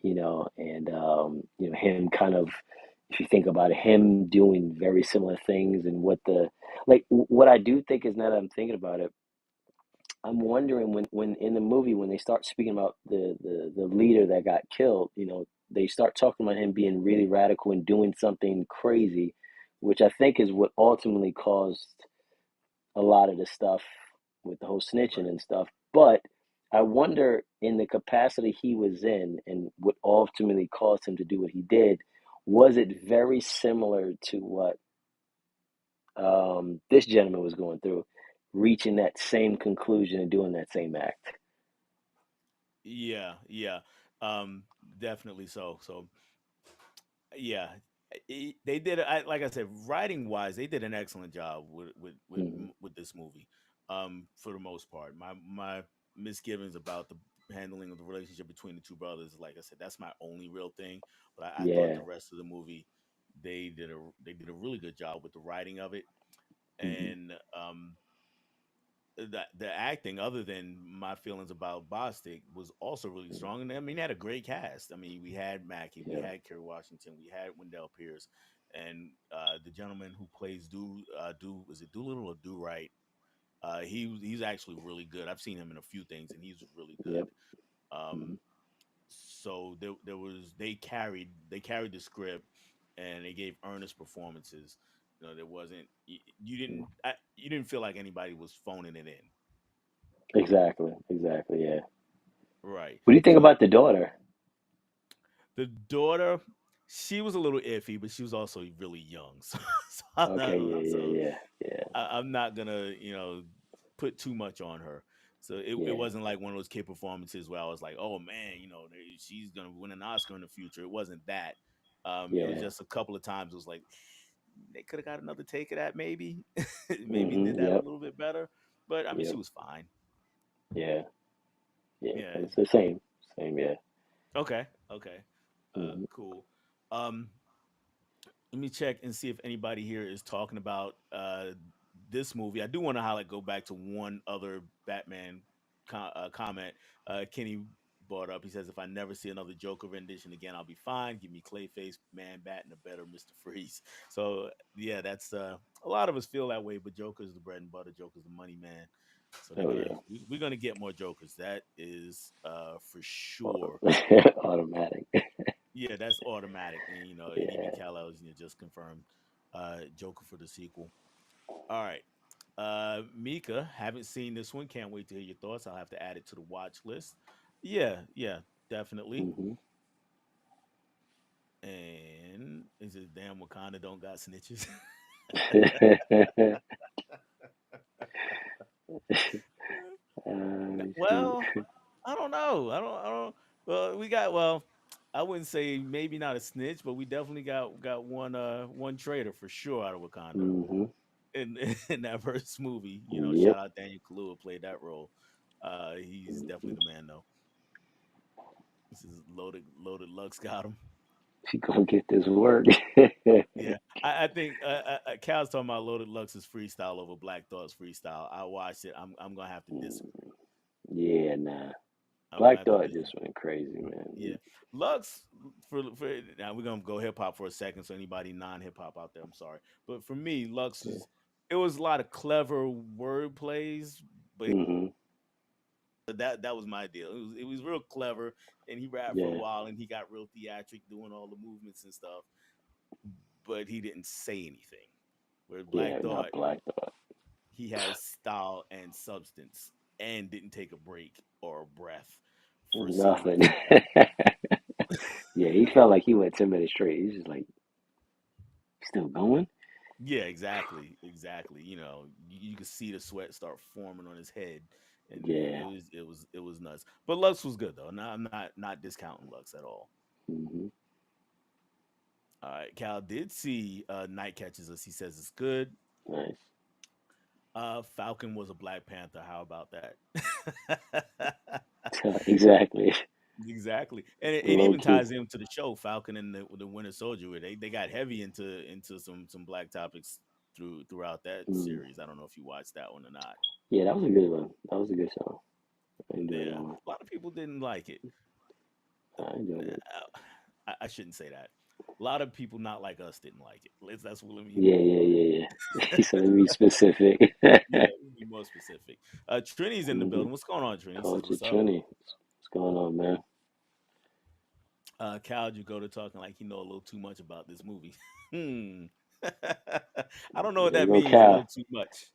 And him kind of, if you think about it, him doing very similar things and what I do think is, now that I'm thinking about it, I'm wondering when in the movie when they start speaking about the leader that got killed, they start talking about him being really radical and doing something crazy, which I think is what ultimately caused a lot of the stuff with the whole snitching Right. and stuff. But I wonder, in the capacity he was in and what ultimately caused him to do what he did, was it very similar to what this gentleman was going through, reaching that same conclusion and doing that same act? Yeah. Yeah. Um, Definitely so. So yeah, they did. Like I said, writing wise, they did an excellent job Hmm. with this movie. For the most part, my misgivings about the handling of the relationship between the two brothers, like I said, that's my only real thing. But I thought the Yeah. rest of the movie, they did a really good job with the writing of it, Hmm. and the acting, other than my feelings about Bostic, was also really strong. And I mean, they had a great cast. I mean, we had Mackie, we Yeah. had Kerry Washington, we had Wendell Pierce, and the gentleman who plays Do was it Doolittle or Do Right? He's actually really good. I've seen him in a few things, and he's really good. Yep. Hmm. Um, so there was they carried the script, and they gave earnest performances. There wasn't you didn't feel like anybody was phoning it in. Exactly. Exactly. Yeah. Right. What do you think So about the daughter? the daughter, she was a little iffy, but she was also really young. So I'm Okay. not, Yeah. so Yeah. Yeah. I'm not gonna, put too much on her. So it Yeah. wasn't like one of those kid performances where I was like, oh man, she's gonna win an Oscar in the future. It wasn't that. It was Yeah. just a couple of times. It was like they could have got another take of that, maybe, maybe Hmm. did that a Yep. little bit better. But I mean, she Yep. was fine. Yeah. Yeah. Yeah. It's the same. Same. Yeah. Okay. Okay. Hmm. Cool. Um, Let me check and see if anybody here is talking about this movie. I do want to highlight, go back to one other Batman comment. Kenny brought up. He says, "If I never see another Joker rendition again, I'll be fine. Give me Clayface, Man Bat, and a better Mister Freeze." So yeah, that's a lot of us feel that way. But Joker's the bread and butter. Joker's the money man. So Oh yeah. we're gonna get more Jokers. That is for sure. Automatic. Yeah, that's automatic, and and even Yeah. Kal-El just confirmed Joker for the sequel. All right, Mika, haven't seen this one. Can't wait to hear your thoughts. I'll have to add it to the watch list. Yeah, yeah, definitely. Hmm. And is it damn Wakanda don't got snitches? Shoot. Well, I don't know. I don't. Well, we got. Well, I wouldn't say maybe not a snitch, but we definitely got one traitor for sure out of Wakanda. Hmm. in in that first movie. Yep. Shout out Daniel Kaluuya played that role. He's definitely the man though. This is loaded Lux got him. She gonna get this work. Yeah, I think Cal's talking about Loaded Lux's freestyle over Black Thought's freestyle. I watched it. I'm gonna have to disagree. Yeah, nah. I'm gonna Black have to Thought disagree. just went crazy, man. Yeah, Lux for now we're gonna go hip hop for a second. So anybody non hip hop out there, I'm sorry, but for me, Lux Yeah. is. it was a lot of clever word plays, but Hmm. that was my deal. It was real clever, and he rapped for a Yeah. while, and he got real theatric doing all the movements and stuff, but he didn't say anything. Where Yeah. Black Not Thought, Black Thought. he has style and substance, and didn't take a break or a breath for seeing Nothing. different characters. Yeah, he felt like he went 10 minutes straight. He's just like, still going? Yeah, exactly, exactly. You could see the sweat start forming on his head, and Yeah. it was nuts. But Lux was good though. I'm not discounting Lux at all. Hmm. All right, Cal did see Night Catches Us. He says it's good. Nice. Falcon was a Black Panther. How about that? Exactly. Exactly, and it Low even key. ties into the show Falcon and the Winter Soldier, where they got heavy into some black topics throughout that Mm. series. I don't know if you watched that one or not. Yeah, that was a good one. That was a good song. I enjoyed Yeah, that one. a lot of people didn't like it. I enjoyed it. I shouldn't say that. A lot of people not like us didn't like it. That's what let me Yeah, yeah, yeah, yeah. So let me be specific. yeah, be more specific. Trini's in the Hmm. building. What's going on, Trini? Says Culture what's up. Trinity. What's going on, man? Cal Jagoda talking like he know a little too much about this movie. Hmm. I don't know what There you that go, means. A little Cal. too much.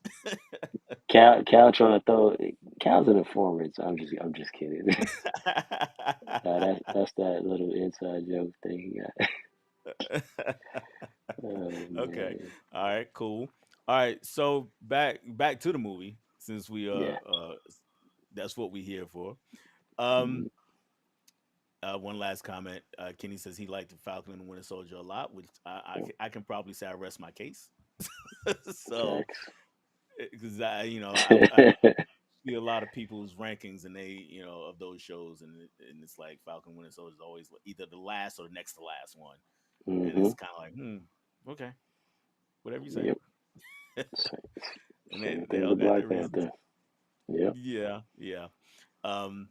Cal trying to throw. Cal's an informant, so I'm just kidding. That's that little inside joke thing he got. Oh Okay. man. All right. Cool. All right. So back to the movie since we Yeah. that's what we here for. Mhm. Um. One last comment. Kenny says he liked the Falcon and the Winter Soldier a lot, which I can probably say I rest my case. So, Facts. because I see a lot of people's rankings and they of those shows, and it's like Falcon Winter Soldier is always either the last or next to last one, and Hmm. it's kind of like okay, whatever you say. Yep. Same, And same they thing all with got Black their reasons. Panther. Yep. Yeah, yeah. Um,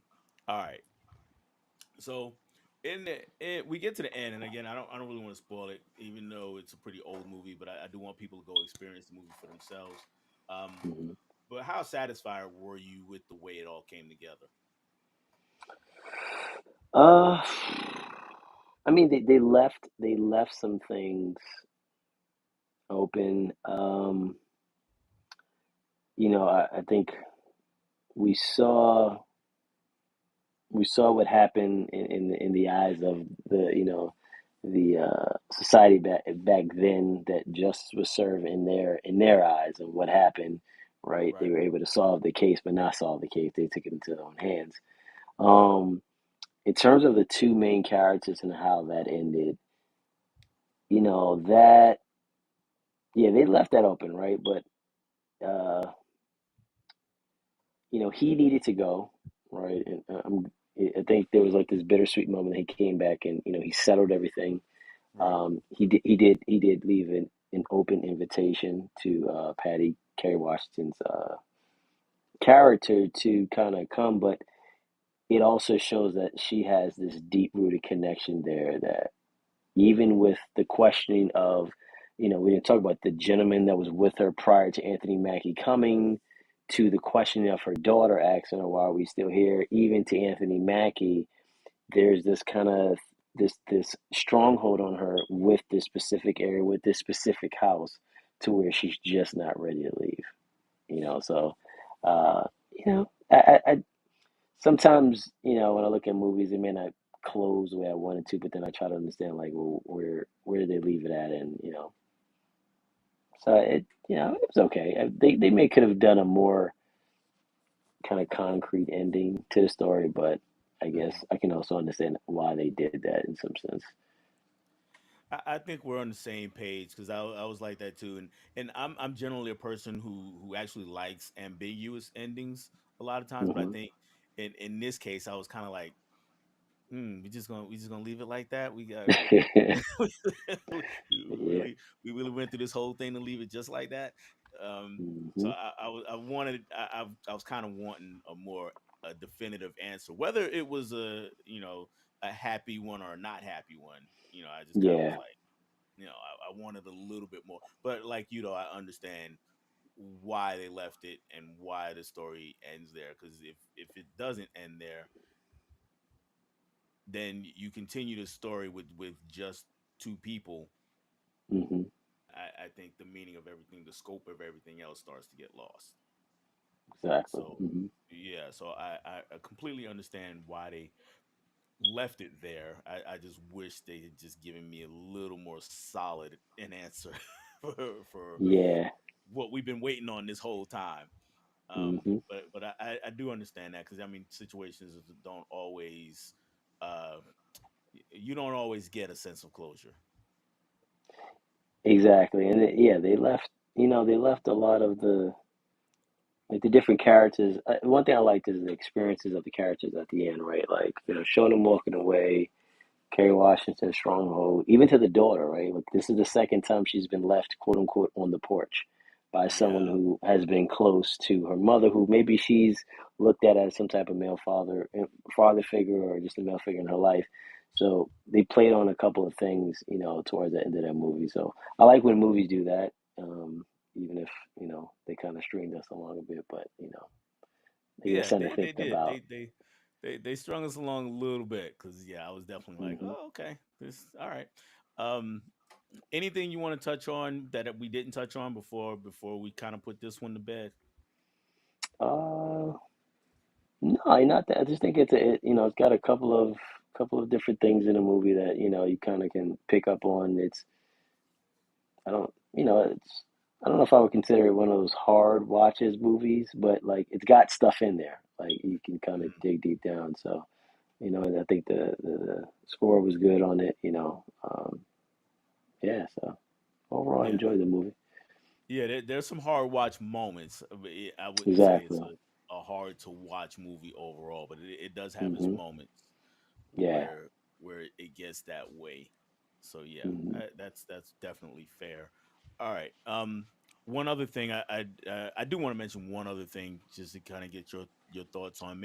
all right. So we get to the end, and again, I don't really want to spoil it, even though it's a pretty old movie. But I do want people to go experience the movie for themselves. Um, Hmm. but how satisfied were you with the way it all came together? Uh, I mean, they left some things open. I think we saw we saw what happened in the eyes of the society back then, that justice was served in their eyes, and what happened. Right, they Right. were able to solve the case, but not solve the case. They took it into their own hands. Um, in terms of the two main characters and how that ended, that yeah, they left that open, right? But he needed to go, right? And I think there was like this bittersweet moment. He came back and he settled everything. Right. He did leave an open invitation to Patty Carey Washington's character to kind of come, but it also shows that she has this deep rooted connection there, that even with the questioning of, we didn't talk about the gentleman that was with her prior to Anthony Mackie coming, to the questioning of her daughter asking her, why are we still here, even to Anthony Mackie, there's this kind of this stronghold on her with this specific area, with this specific house, to where she's just not ready to leave. So uh, I sometimes, when I look at movies, it may not close the way I wanted to, but then I try to understand, like, well, where did they leave it at, and so it was okay. They may could have done a more kind of concrete ending to the story, but I guess Hmm. I can also understand why they did that in some sense. I think we're on the same page because I was like that too, and I'm generally a person who actually likes ambiguous endings a lot of times, but I Hmm. think in this case I was kind of like, we just gonna leave it like that. We got we Yeah. we really went through this whole thing to leave it just like that. So Hmm. I was kind of wanting a definitive answer, whether it was a happy one or a not happy one. I just kind of was Yeah. like, I wanted a little bit more. But like I understand. why they left it and why the story ends there. Because if it doesn't end there, then you continue the story with just two people. Hmm. I think the meaning of everything, the scope of everything else starts to get lost. Exactly. So Hmm. yeah, so I completely understand why they left it there. I just wish they had just given me a little more solid an answer for, for Yeah. what we've been waiting on this whole time. Hmm. But I do understand that because I mean situations don't always uh, you don't always get a sense of closure. Exactly. And yeah, they left. They left a lot of the different characters. One thing I liked is the experiences of the characters at the end, right? Like showing them walking away, Kerry Washington's stronghold, even to the daughter, right? Like this is the second time she's been left, quote unquote, on the porch by someone Yeah, who has been close to her mother, who maybe she's looked at as some type of male father figure, or just a male figure in her life. So they played on a couple of things, towards the end of that movie. So I like when movies do that, even if they kind of stringed us along a bit, but they give us yeah, something to they think did. about. They strung us along a little bit because yeah, I was definitely like, Hmm. oh, okay, this all right. Um, Anything you want to touch on that we didn't touch on before we kind of put this one to bed? Uh, No, not that. I just think it's got a couple of different things in the movie that you kind of can pick up on. I don't it's I don't know if I would consider it one of those hard watches movies, but like it's got stuff in there. Like you can kind of Mhm. dig deep down. So I think the score was good on it. Yeah. So overall, I Yeah, enjoyed the movie. yeah. There's some hard watch moments. But I wouldn't say it's Exactly. a hard to watch movie overall, but it does have its Hmm. moments Yeah. where it gets that way. So yeah, Hmm. that's definitely fair. All right. One other thing I do want to mention one other thing just to kind of get your thoughts on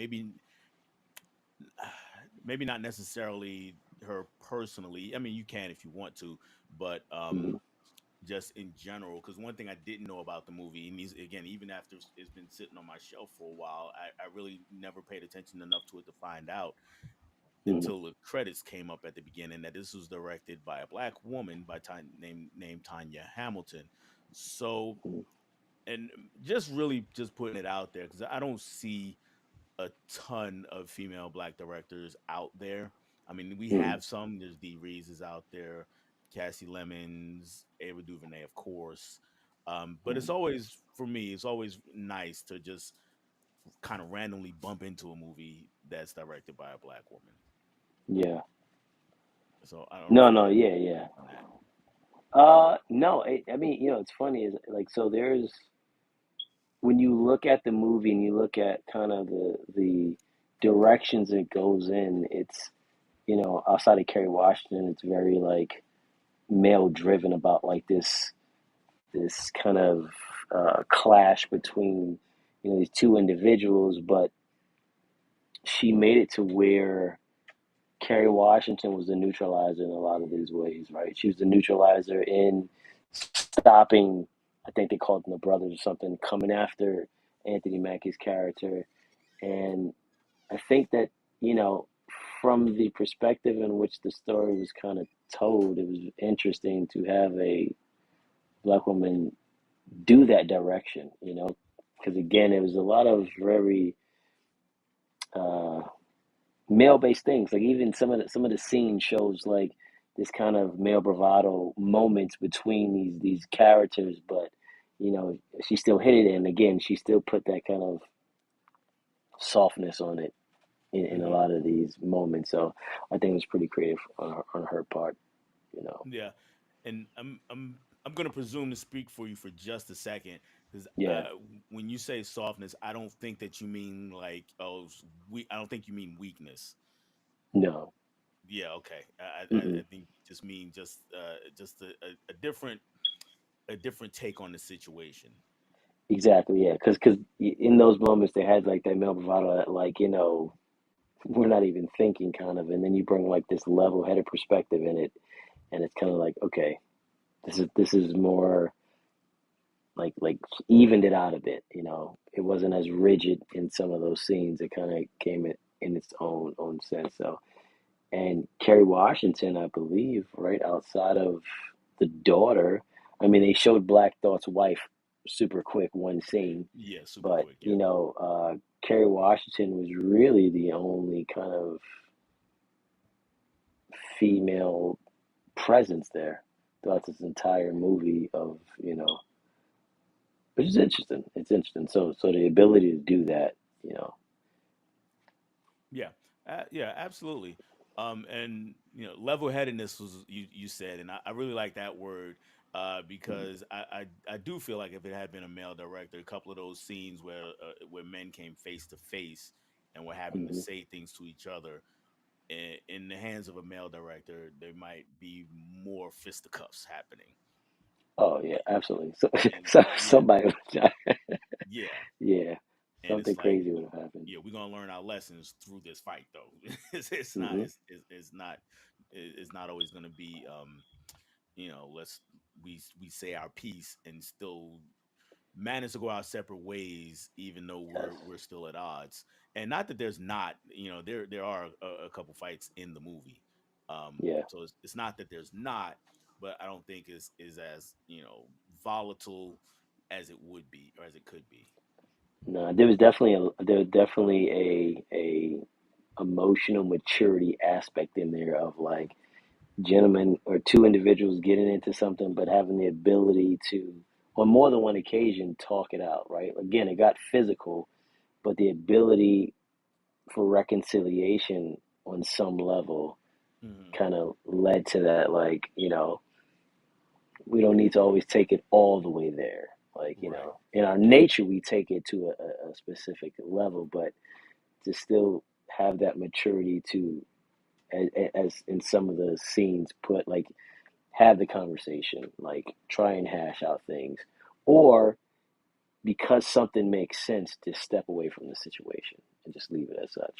maybe not necessarily her personally. I mean, you can if you want to, but Hmm. just in general. Because one thing I didn't know about the movie, and again, even after it's been sitting on my shelf for a while, I really never paid attention enough to it to find out Hmm. until the credits came up at the beginning that this was directed by a black woman by time named Tanya Hamilton. So, and just really just putting it out there because I don't see a ton of female black directors out there. I mean, we Hmm. have some. There's Dee Reeves is out there, Cassie Lemons, Ava DuVernay, of course. But it's Hmm. always for me. It's always nice to just kind of randomly bump into a movie that's directed by a black woman. Yeah. So I don't know if No, you no, have any yeah, yeah. on that. No, I mean, it's funny is like so there's when you look at the movie and you look at kind of the directions it goes in, it's outside of Kerry Washington, it's very like male driven about like this kind of clash between these two individuals, but she made it to where Kerry Washington was the neutralizer in a lot of these ways, right? She was the neutralizer in stopping, I think they called them the brothers or something, coming after Anthony Mackie's character. And I think that, you know, from the perspective in which the story was kind of told, it was interesting to have a black woman do that direction, because again, it was a lot of very uh, male-based things. Like even some of the scene shows like this kind of male bravado moments between these characters, but she still hit it, and again, she still put that kind of softness on it in a Hmm. lot of these moments. So I think it was pretty creative on her part. You know, Yeah, and I'm gonna presume to speak for you for just a second because yeah, when you say softness, I don't think that you mean like we. I don't think you mean weakness. no, Yeah, okay. I mm-mm. think you just mean just a different take on the situation. Exactly, yeah, because in those moments they had like that male bravado that like we're not even thinking kind of, and then you bring like this level-headed perspective in it, and it's kind of like okay, this is more. like evened it out a bit. You know, it wasn't as rigid in some of those scenes. It kind of came in its own sense. So, and Kerry Washington, I believe, right outside of the daughter. I mean, they showed Black Thought's wife super quick one scene, Yeah, super but quick. you Yeah. know, Kerry Washington was really the only kind of female presence there throughout this entire movie of, you know, which is interesting. It's interesting. So the ability to do that, you know. Yeah, yeah, absolutely. And level headedness was you said, and I really like that word Mhm. because I do feel like if it had been a male director, a couple of those scenes where men came face to face and were having to Mhm. say things to each other in the hands of a male director, there might be more fisticuffs happening. Oh yeah, absolutely. So, And so yeah, somebody was, yeah, yeah, and something it's like crazy would have happened. yeah, we're gonna learn our lessons through this fight though. It's not Hmm. it's not always gonna be let's we say our piece and still manage to go our separate ways even though Yes. we're still at odds. And not that there's not, there are a couple fights in the movie. Yeah. So it's not that there's not, but I don't think is as volatile as it would be or as it could be. No, there was definitely a emotional maturity aspect in there of like gentlemen or two individuals getting into something, but having the ability to, on more than one occasion, talk it out. Right. Again, it got physical, but the ability for reconciliation on some level Hmm. kind of led to that, like, you know, we don't need to always take it all the way there. Like, you Right. know, in our nature, we take it to a specific level, but to still have that maturity to, as in some of the scenes, put like, have the conversation, like, try and hash out things, or because something makes sense, to step away from the situation and just leave it as such,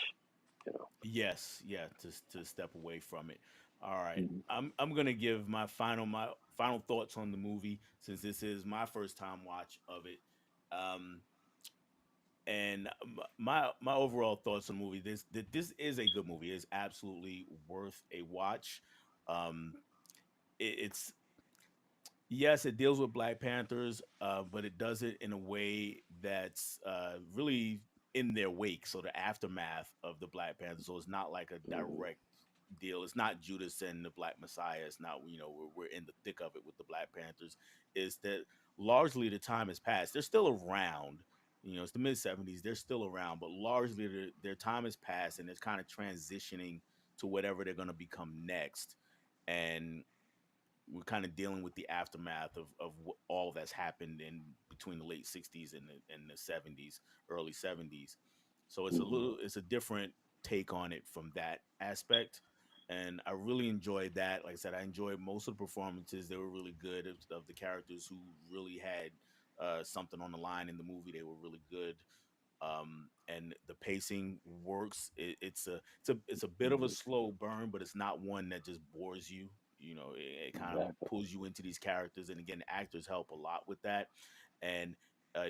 you know. Yes, yeah, to step away from it. All right. Mhm. I'm gonna give my final thoughts on the movie since this is my first time watch of it. Um and my overall thoughts on the movie, this is a good movie. It's absolutely worth a watch. Um it's yes, it deals with Black Panthers, but it does it in a way that's really in their wake. So the aftermath of the Black Panthers. So it's not like a Mhm. direct deal. It's not Judas and the Black Messiah. It's not we're in the thick of it with the Black Panthers. Is that largely the time has passed. They're still around. It's the mid 70s. They're still around, but largely their time has passed, and it's kind of transitioning to whatever they're going to become next. And we're kind of dealing with the aftermath of all that's happened in between the late 60s and the 70s, early 70s. So Mhm. it's a different take on it from that aspect. And I really enjoyed that. Like I said, I enjoyed most of the performances. They were really good of the characters who really had something on the line in the movie. They were really good. And the pacing works. It's a bit of a Mhm. slow burn, but it's not one that just bores you. It kind of Exactly. pulls you into these characters, and again, actors help a lot with that. And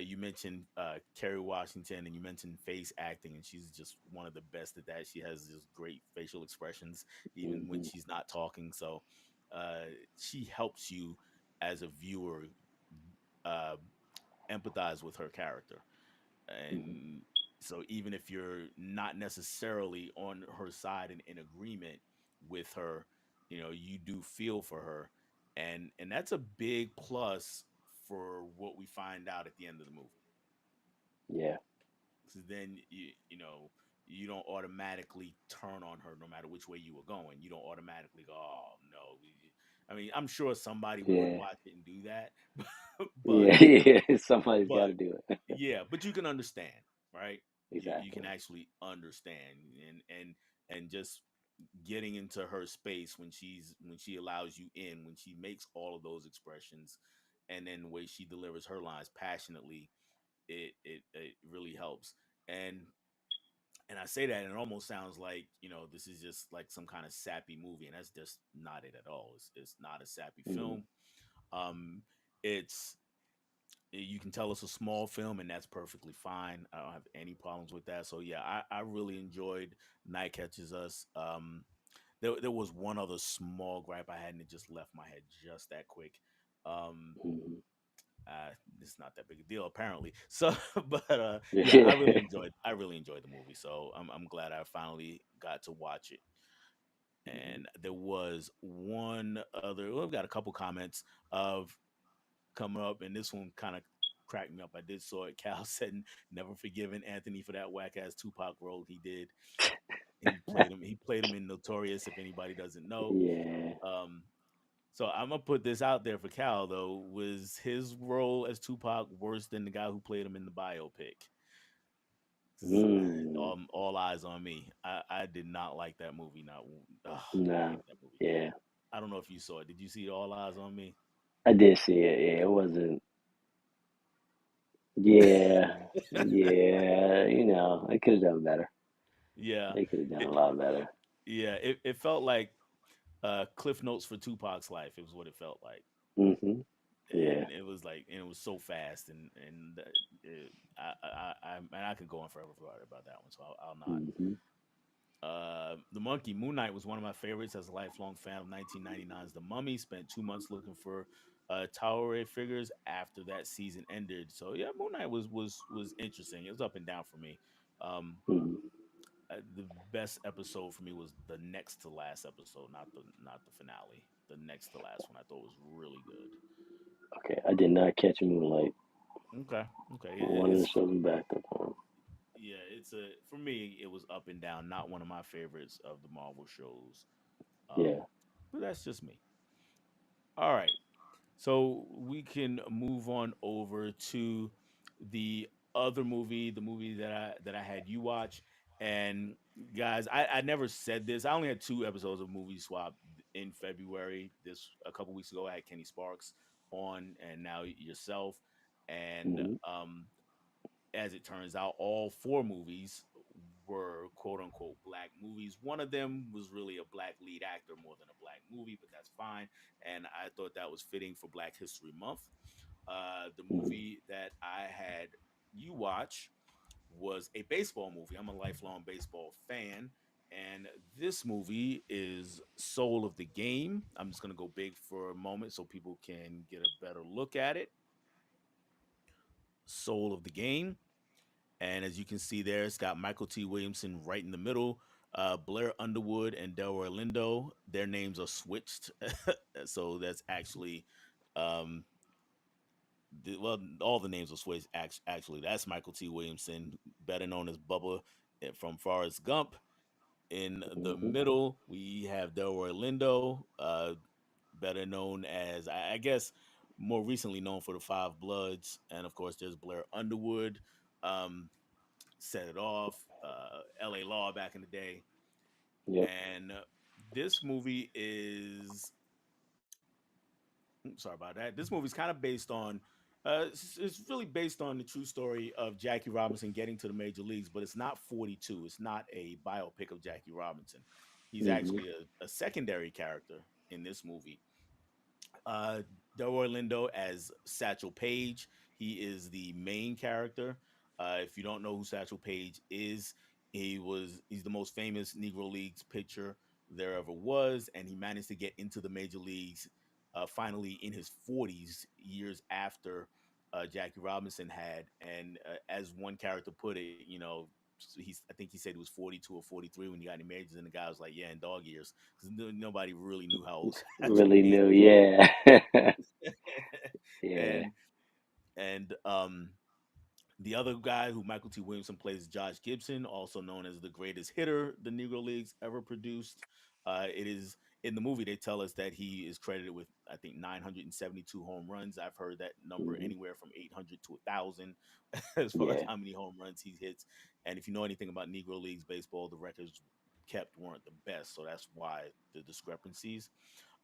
you mentioned Kerry Washington, and you mentioned face acting, and she's just one of the best at that. She has just great facial expressions, even when Mhm. she's not talking. So uh, she helps you as a viewer uh, empathize with her character. Mhm. And so even if you're not necessarily on her side and in agreement with her, you do feel for her. And that's a big plus for what we find out at the end of the movie. Yeah. So then you don't automatically turn on her no matter which way you were going. You don't automatically go, oh no. I mean, I'm sure somebody would Yeah. watch it and do that, but Yeah. Yeah. Somebody's got but to do it. yeah, but you can understand, right? You can Exactly. actually understand and just getting into her space when she allows you in, when she makes all of those expressions, and then the way she delivers her lines passionately, it really helps. And I say that, and it almost sounds like this is just like some kind of sappy movie, and that's just not it at all. It's not a sappy Mhm. film. Um, it's You can tell it's a small film, and that's perfectly fine. I don't have any problems with that. So yeah, I really enjoyed Night Catches Us. There was one other small gripe I had, and it just left my head just that quick. Um, Mhm. it's not that big a deal apparently. So, but yeah, Yeah. I really enjoyed the movie. So I'm glad I finally got to watch it. Mhm. And there was one other. Well, we've got a couple comments of coming up, and this one kind of cracked me up. I did saw it. Cal said, "Never forgiven Anthony for that whack ass Tupac role he did. He played him. He played him in Notorious. If anybody doesn't know." Yeah. Um, so I'm gonna put this out there for Cal though. Was his role as Tupac worse than the guy who played him in the biopic? 'Cause, Mm. all eyes on me. I did not like that movie. Not I Nah. hate that movie. Yeah. I don't know if you saw it. Did you see All Eyes on Me? I did see it. Yeah, it wasn't. Yeah. Yeah. They could have done better. Yeah, They could have done a it, lot better. yeah. It felt like Cliff Notes for Tupac's life. It was what it felt like, Hmm. Yeah. and it was like, and it was so fast, and I could go on forever about that one, so I'll not. Hmm. The Monkey Moon Knight was one of my favorites as a lifelong fan of 1999's The Mummy. Spent 2 months looking for Tower figures after that season ended. So yeah, Moon Knight was interesting. It was up and down for me. Um, Hmm. the best episode for me was the next to last episode, not the finale. The next to last one I thought was really good. Okay. I did not catch Moonlight. Okay, okay, One of the shows we backed up on. yeah, it's a for me it was up and down. Not one of my favorites of the Marvel shows. Yeah. But that's just me. All right. So we can move on over to the other movie, the movie that I had you watch. And guys, I never said this. I only had 2 episodes of Movie Swap in February. This a couple weeks ago, I had Kenny Sparks on, and now yourself. And Hmm. as it turns out, all 4 movies were quote unquote black movies. One of them was really a black lead actor more than a black movie, but that's fine. And I thought that was fitting for Black History Month. The Hmm. movie that I had you watch was a baseball movie. I'm a lifelong baseball fan. And this movie is Soul of the Game. I'm just going to go big for a moment so people can get a better look at it. Soul of the Game. And as you can see there, it's got Michael T. Williamson right in the middle. Blair Underwood and Delroy Lindo, their names are switched. So that's actually, um, well, all the names are switched. Actually, that's Michael T. Williamson, better known as Bubba from Forrest Gump. In the Hmm. middle, we have Delroy Lindo, better known as, I guess, more recently known for the Five Bloods. And of course, there's Blair Underwood. Um, Set It Off, L.A. Law back in the day, Yep. and this movie is sorry about that. This movie is kind of based on. It's really based on the true story of Jackie Robinson getting to the major leagues, but it's not 42. It's not a biopic of Jackie Robinson. He's Hmm. actually a secondary character in this movie. uh, Delroy Lindo as Satchel Paige. He is the main character. If you don't know who Satchel Paige is, he's the most famous Negro Leagues pitcher there ever was, and he managed to get into the major leagues finally in his 40s, years after Jackie Robinson had. And as one character put it, I think he said he was 42 or 43 when he got in the majors, and the guy was like, "Yeah, in dog years," because nobody really knew how old Satchel Really Paige new. was. Yeah. Yeah. and and the other guy who Michael T. Williamson plays, Josh Gibson, also known as the greatest hitter the Negro Leagues ever produced. It is in the movie they tell us that he is credited with I think 972 home runs. I've heard that number Hmm. anywhere from 800 to 1,000 as far as Yeah. how many home runs he hits. And if you know anything about Negro Leagues baseball, the records kept weren't the best, so that's why the discrepancies.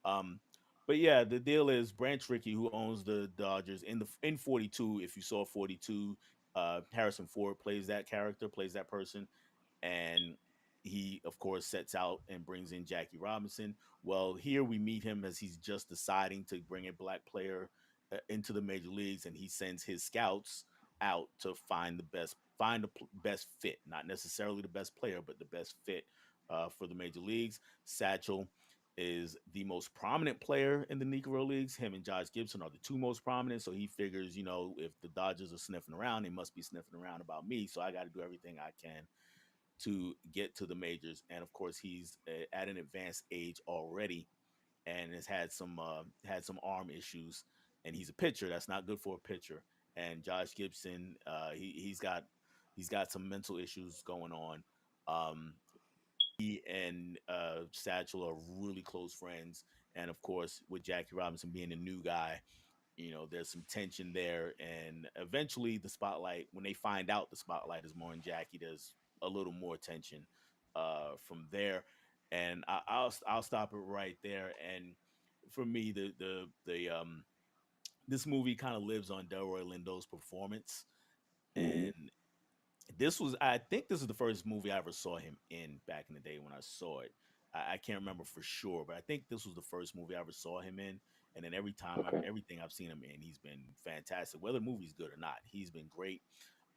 Um, but yeah, the deal is Branch Rickey, who owns the Dodgers in 42. If you saw 42, Harrison Ford plays that character, plays that person, and he of course sets out and brings in Jackie Robinson. Well, here we meet him as he's just deciding to bring a black player into the major leagues, and he sends his scouts out to find best fit, not necessarily the best player, but the best fit for the major leagues. Satchel is the most prominent player in the Negro Leagues. Him and Josh Gibson are the two most prominent. So he figures, if the Dodgers are sniffing around, they must be sniffing around about me. So I got to do everything I can to get to the majors. And of course, he's at an advanced age already, and has had some arm issues. And he's a pitcher. That's not good for a pitcher. And Josh Gibson, he's got some mental issues going on. He and Satchel are really close friends, and of course, with Jackie Robinson being a new guy, there's some tension there. And eventually, when they find out the spotlight is more on Jackie, there's a little more tension from there. And I'll stop it right there. And for me, the this movie kind of lives on Delroy Lindo's performance. Hmm. And I think this is the first movie I ever saw him in back in the day when I saw it. I can't remember for sure, but I think this was the first movie I ever saw him in. And then Okay. everything I've seen him in, he's been fantastic. Whether the movie's good or not, he's been great.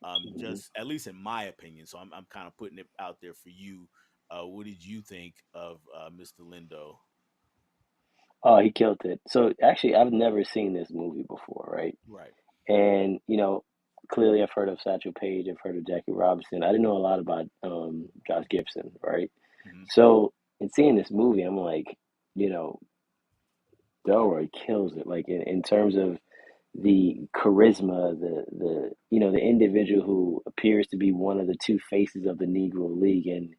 Hmm. Just at least in my opinion. So I'm kind of putting it out there for you. What did you think of Mr. Lindo? Oh, he killed it. So actually, I've never seen this movie before, right? Right. And clearly I've heard of Satchel Paige, I've heard of Jackie Robinson. I didn't know a lot about Josh Gibson, right? Hmm. So in seeing this movie, I'm like, you know, Delroy kills it. Like in terms of the charisma, the individual who appears to be one of the two faces of the Negro League, and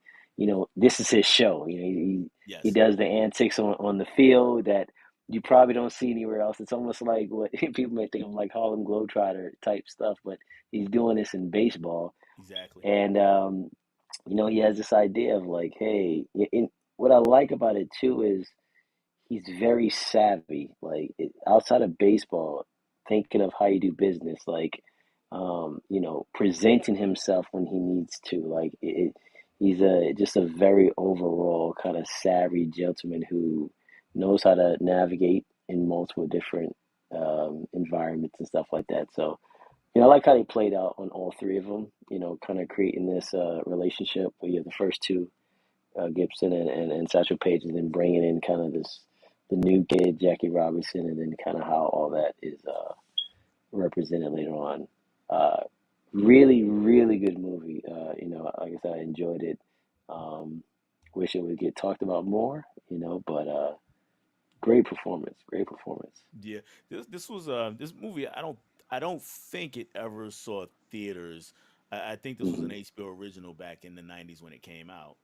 this is his show. He Yes. does the antics on the field that you probably don't see anywhere else. It's almost like what people may think of like Harlem Globetrotter type stuff, but he's doing this in baseball, Exactly. and he has this idea of like, hey, what I like about it too is he's very savvy. Like outside of baseball, thinking of how you do business, like presenting himself when he needs to. He's just a very overall kind of savvy gentleman who knows how to navigate in multiple different environments and stuff like that. So. I like how they played out on all three of them. Kind of creating this relationship where you have the first two Gibson and Satchel Paige, and then bringing in kind of the new kid Jackie Robinson, and then kind of how all that is represented later on. Uh, Really, really good movie. Like I said, I enjoyed it. Um, Wish it would get talked about more. But great performance, great performance. Yeah, this was this movie. I don't think it ever saw theaters. I think this was an Hmm. HBO original back in the '90s when it came out.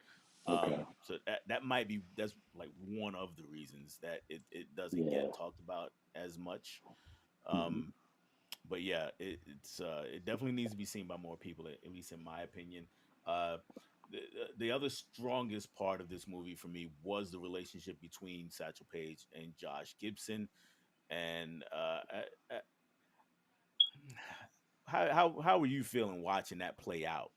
Okay. So that might be that's like one of the reasons that it doesn't Yeah. get talked about as much. Hmm. Um, but yeah, it definitely needs to be seen by more people, at least in my opinion. Uh, the other strongest part of this movie for me was the relationship between Satchel Paige and Josh Gibson. And how were you feeling watching that play out?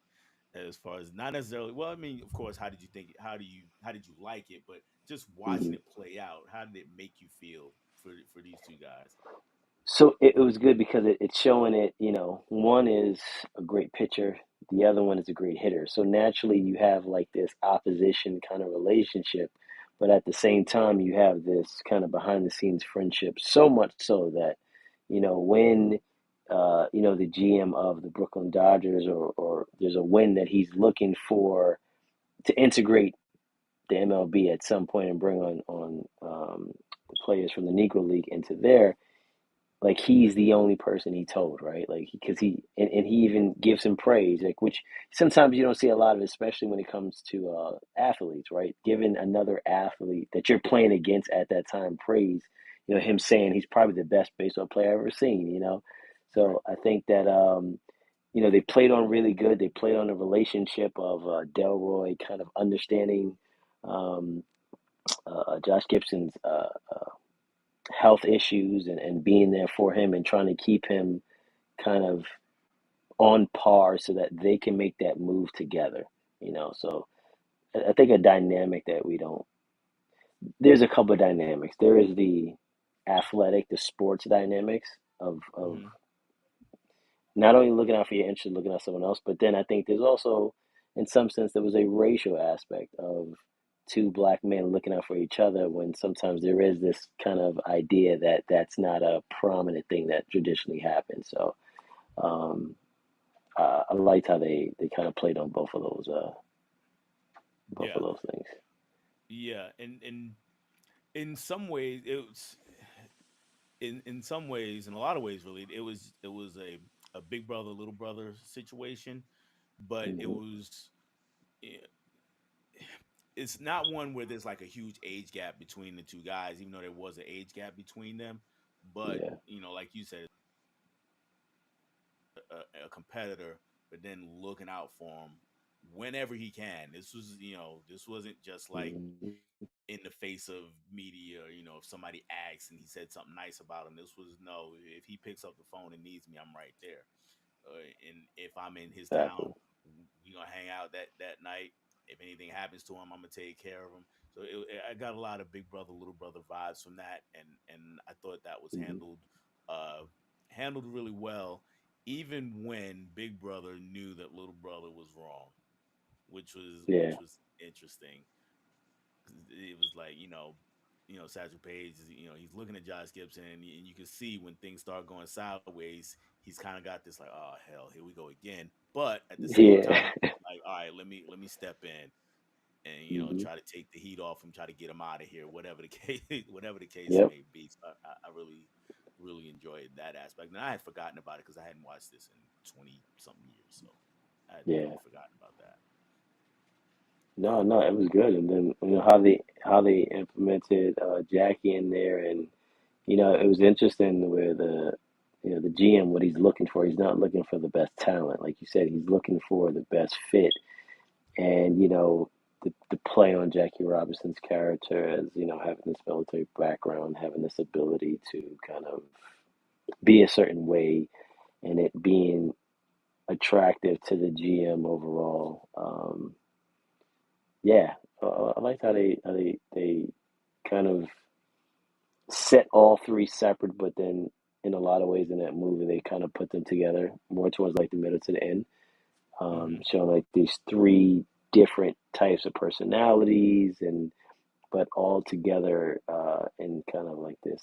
As far as not necessarily, well, I mean, of course, how did you think? How did you like it? But just watching Hmm. it play out, how did it make you feel for these two guys? So it was good because it's showing it, one is a great pitcher, the other one is a great hitter. So naturally you have like this opposition kind of relationship, but at the same time you have this kind of behind the scenes friendship, so much so that, when the GM of the Brooklyn Dodgers or there's a win that he's looking for to integrate the MLB at some point and bring on the players from the Negro League into there, like he's the only person he told, right? Like because and he even gives him praise, like which sometimes you don't see a lot of, especially when it comes to athletes, right? Giving another athlete that you're playing against at that time praise, him saying he's probably the best baseball player I've ever seen. Right. So I think that they played on really good. They played on the relationship of Delroy kind of understanding um, Josh Gibson's health issues and being there for him and trying to keep him kind of on par so that they can make that move together. So I think a dynamic that we don't, there's a couple of dynamics. There is the athletic, the sports dynamics, of Hmm. not only looking out for your interest, looking out someone else, but then I think there's also, in some sense, there was a racial aspect of two black men looking out for each other when sometimes there is this kind of idea that that's not a prominent thing that traditionally happens. So um, I liked how they kind of played on both Yeah, of those things. yeah, and in some ways it was in some ways, in a lot of ways, really, it was a big brother little brother situation, but it Hmm. was eh, it's not one where there's like a huge age gap between the two guys, even though there was an age gap between them. But Yeah, like you said, a competitor, but then looking out for him whenever he can. This wasn't just like hmm, in the face of media. If somebody asks and he said something nice about him, this was no. If he picks up the phone and needs me, I'm right there. And if I'm in his exactly. town, we gonna hang out that night. If anything happens to him, I'm gonna take care of him. So I got a lot of big brother little brother vibes from that, and I thought that was Hmm. uh, handled really well, even when big brother knew that little brother was wrong, which was Yeah, which was interesting. It was like Satchel Paige is he's looking at Josh Gibson, and you can see when things start going sideways, he's kind of got this like, oh hell, here we go again. But at the same time, yeah, he's like, all right, let me step in and hmm, try to take the heat off him, try to get him out of here, whatever the case whatever the case yep, may be. So I really enjoyed that aspect, and I had forgotten about it because I hadn't watched this in 20 something years, so I had yeah. really forgotten about that. No, no, it was good. And then how they implemented Jackie in there, and it was interesting where the GM, what he's looking for, he's not looking for the best talent, like you said, he's looking for the best fit. And the play on Jackie Robinson's character as having this military background, having this ability to kind of be a certain way, and it being attractive to the GM overall. Yeah, I liked how they kind of set all three separate, but then in a lot of ways in that movie they kind of put them together more towards like the middle to the end, Hmm. showing like these three different types of personalities, and but all together in kind of like this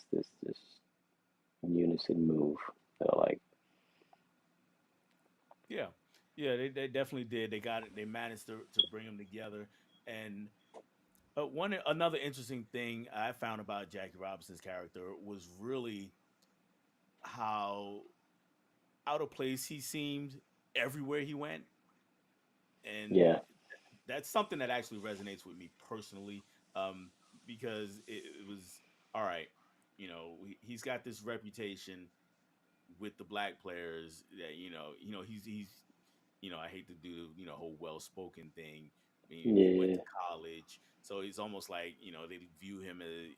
unison move that I like. Yeah, yeah, they definitely did. They got it. They managed to bring them together. And one another interesting thing I found about Jackie Robinson's character was really how out of place he seemed everywhere he went, and Yeah. that's something that actually resonates with me personally, um, because it was all right. He's got this reputation with the black players that he's I hate to do whole well spoken thing. I mean, he went Yeah. to college, so it's almost like they view him as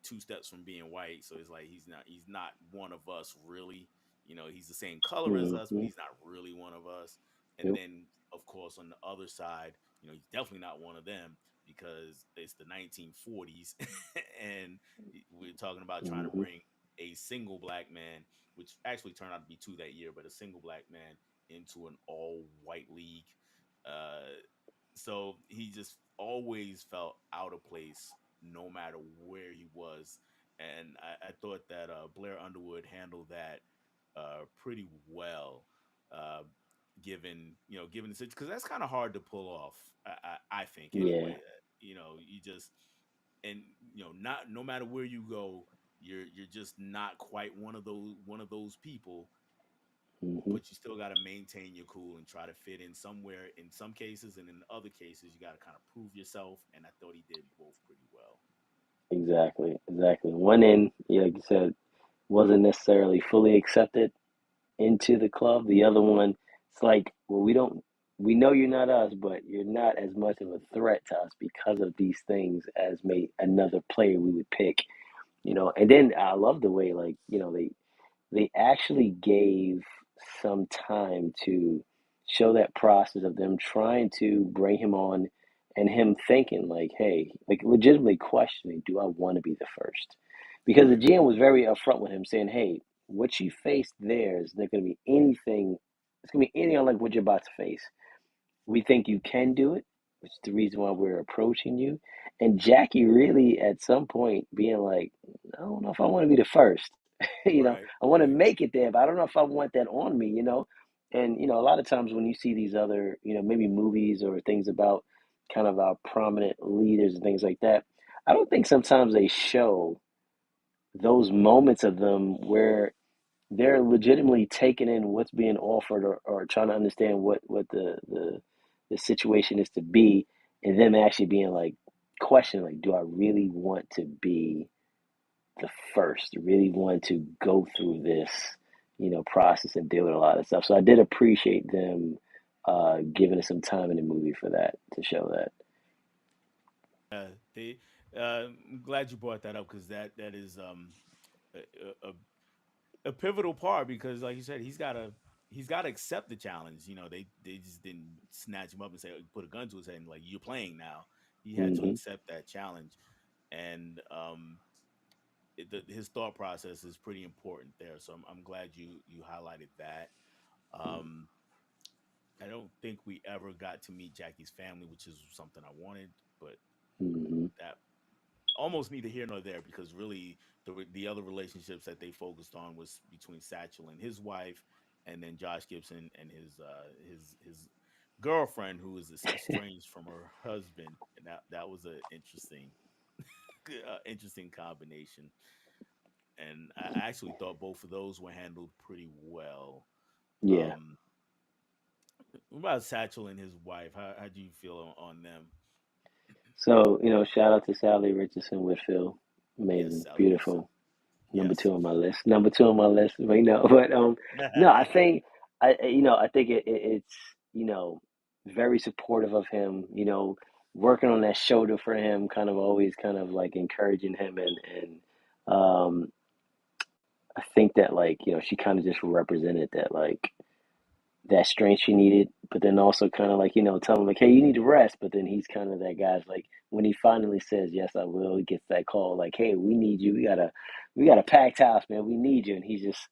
two steps from being white. So it's like he's not one of us really. He's the same color as us, but Hmm. he's not really one of us. And Yep. then of course on the other side, he's definitely not one of them because it's the 1940s, and we're talking about trying to Hmm. bring a single black man, which actually turned out to be two that year, but a single black man into an all white league. Uh, so he just always felt out of place no matter where he was. And I thought that Blair Underwood handled that pretty well, uh, given the situation, because that's kind of hard to pull off. I think Yeah. anyway. You just and not no matter where you go, you're just not quite one of those people, Hmm. but you still got to maintain your cool and try to fit in somewhere in some cases, and in other cases you got to kind of prove yourself, and I thought he did both pretty well. Exactly. Exactly. One end, yeah, like you said, wasn't necessarily fully accepted into the club. The other one, it's like, well, we know you're not us, but you're not as much of a threat to us because of these things as may another player we would pick. And then I love the way, like, they actually gave some time to show that process of them trying to bring him on, and him thinking like, hey, like legitimately questioning, do I want to be the first? Because the Right. GM was very upfront with him saying, hey, what you face there is not going to be anything. It's going to be anything like what you're about to face. We think you can do it, which is the reason why we're approaching you. And Jackie really, at some point, being like, I don't know if I want to be the first. Right, I want to right, make it there, but I don't know if I want that on me. And, a lot of times when you see these other, maybe movies or things about kind of our prominent leaders and things like that, I don't think sometimes they show those moments of them where they're legitimately taking in what's being offered, or trying to understand what the situation is to be, and them actually being like questioning, like, do I really want to be the first, really want to go through this process and deal with a lot of stuff. So I did appreciate them giving us some time in the movie for that, to show that. they. I'm glad you brought that up because that is a, a, a pivotal part because, like you said, he's got to accept the challenge. They just didn't snatch him up and say put a gun to his head and like you're playing now. He had to Hmm. accept that challenge, and his thought process is pretty important there. So I'm glad you highlighted that. Um, I don't think we ever got to meet Jackie's family, which is something I wanted, but Hmm. that almost neither here nor there because really the other relationships that they focused on was between Satchel and his wife, and then Josh Gibson and his girlfriend who is estranged from her husband, and that was an interesting combination. And I actually thought both of those were handled pretty well. Yeah. Um, what about Satchel and his wife? How do you feel on them? So, shout out to Sally Richardson Whitfield. Yes, Amazing, Sally Richardson. beautiful. Number Yes. two on my list. Number two on my list. But but no, I think I think it's very supportive of him. Working on that shoulder for him, kind of always kind of like encouraging him, and I think that, like, she kind of just represented that, like, that strength she needed, but then also kind of like, tell him like, hey, you need to rest. But then he's kind of that guy's like, when he finally says, yes, I will, he gets that call like, hey, we need you. We got a packed house, man. We need you. And he's just,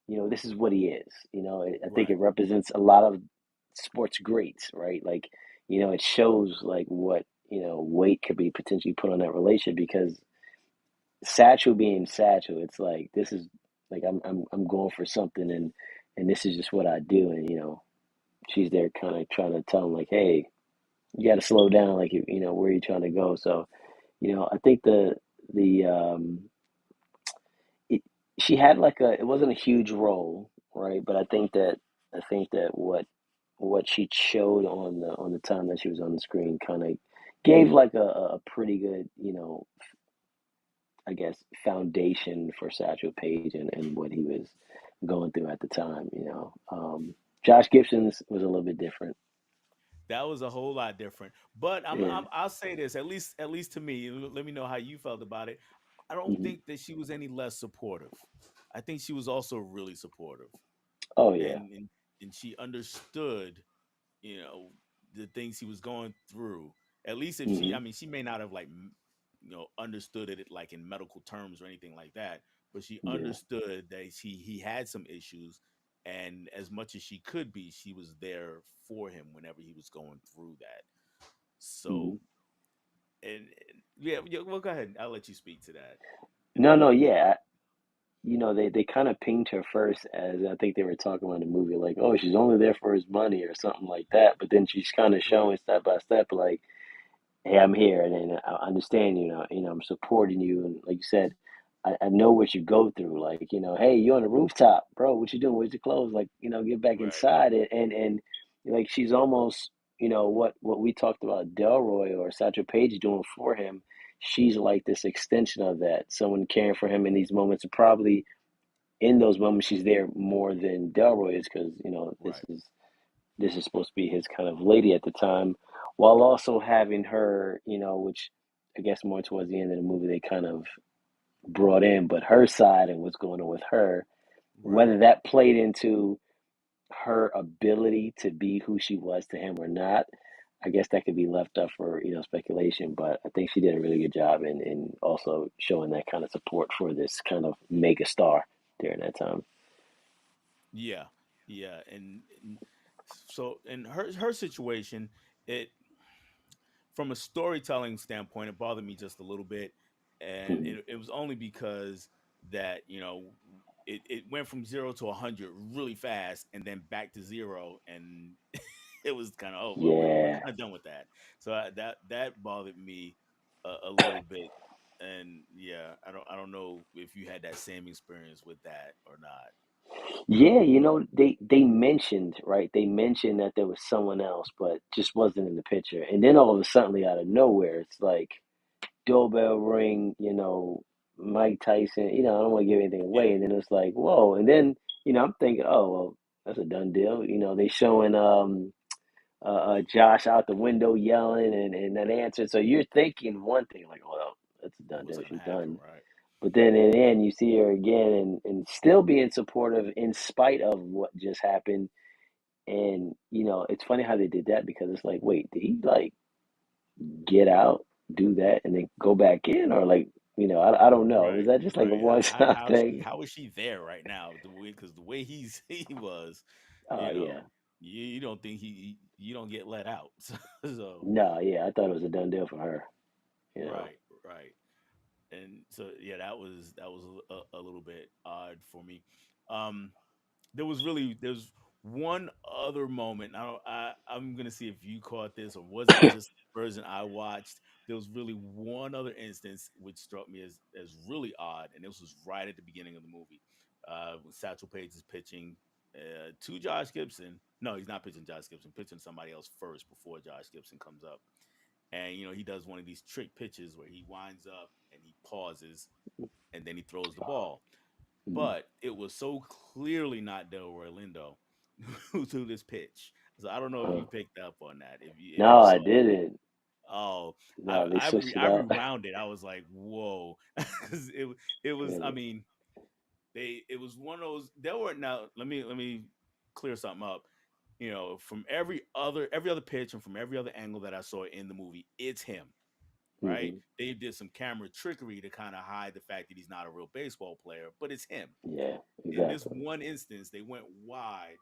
this is what he is. I think it Right. represents a lot of sports greats, right? Like, it shows like what, weight could be potentially put on that relation, because Satchel being Satchel, it's like, this is like, I'm going for something, and this is just what I do. And, she's there kind of trying to tell him like, hey, you got to slow down, like, where are you trying to go? So, I think the it, she had like it wasn't a huge role, right? But I think that what she showed on the time that she was on the screen kind of gave like a pretty good, I guess, foundation for Satchel Paige, and what he was going through at the time. Josh Gibson's was a little bit different. That was a whole lot different. But Yeah. I'll say this, at least to me, let me know how you felt about it. I don't Hmm. think that she was any less supportive. I think she was also really supportive. Oh yeah. And she understood, you know, the things he was going through. At least if she, Hmm. I mean, she may not have like understood it like in medical terms or anything like that, but she Yeah. understood that he had some issues, and as much as she could be, she was there for him whenever he was going through that. Hmm. So, and yeah, yeah, well, go ahead. I'll let you speak to that, and No, then no, maybe. yeah. They kind of pinged her first, as I think they were talking about in the movie, like, oh, she's only there for his money or something like that. But then she's kind of Right, showing step by step, like, hey, I'm here, and I understand you. I'm supporting you, and like you said, I know what you go through. Like, hey, you're on the rooftop, bro. What you doing? Where's your clothes? Like, get back right, inside. And like, she's almost, what we talked about Delroy or Satchel Paige doing for him. She's like this extension of that, someone caring for him in these moments, and probably in those moments she's there more than Delroy is, because this right, is supposed to be his kind of lady at the time, while also having her, which I guess more towards the end of the movie they kind of brought in, but her side and what's going on with her, right. whether that played into her ability to be who she was to him or not, I guess that could be left up for speculation. But I think she did a really good job in also showing that kind of support for this kind of mega star. during that time. Yeah, yeah, and so in her situation, it from a storytelling standpoint, it bothered me just a little bit, and Mhm. it was only because that it went from 0 to 100 really fast, and then back to zero, and it was kind of, oh well, we're Yeah. kind of done with that. So that bothered me a little bit, and yeah, I don't know if you had that same experience with that or not. Yeah, they mentioned, right? They mentioned that there was someone else, but just wasn't in the picture. And then all of a sudden, out of nowhere, it's like doorbell ring, Mike Tyson, I don't want to give anything away. Yeah, And then it's like, whoa. And then, I'm thinking, oh, well, that's a done deal. They showing Josh out the window yelling and that answer. So you're thinking one thing, like, well, that's a done what's deal. gonna She's happen, done. right? But then in the end, you see her again and still being supportive in spite of what just happened. And, it's funny how they did that because it's like, wait, did he like get out, do that, and then go back in? Or like, I don't know. Was Right, that just like a right. one time thing? How is she there right now? The way because the way he was, Oh, you yeah. know, you don't think you don't get let out. So No, yeah. I thought it was a done deal for her. right, right. And so yeah, that was a little bit odd for me. Um, there's one other moment. I'm gonna see if you caught this or was it just the version I watched. There was really one other instance which struck me as really odd, and this was right at the beginning of the movie. When Satchel Paige is pitching to Josh Gibson. No, he's not pitching Josh Gibson, pitching somebody else first before Josh Gibson comes up. And he does one of these trick pitches where he winds up and he pauses and then he throws the ball. Mhm. But it was so clearly not Delroy Lindo who threw this pitch. So I don't know if Uh, you picked up on that. If you no, I saw it. didn't. Oh, No, they switched it I up. rewound it. I was like, whoa, 'cause it was. I Really. mean, it was one of those. There were now. Let me clear something up. From every other pitch and from every other angle that I saw in the movie, it's him, right? Hmm. They did some camera trickery to kind of hide the fact that he's not a real baseball player, but it's him. Yeah, In this exactly. one instance, they went wide,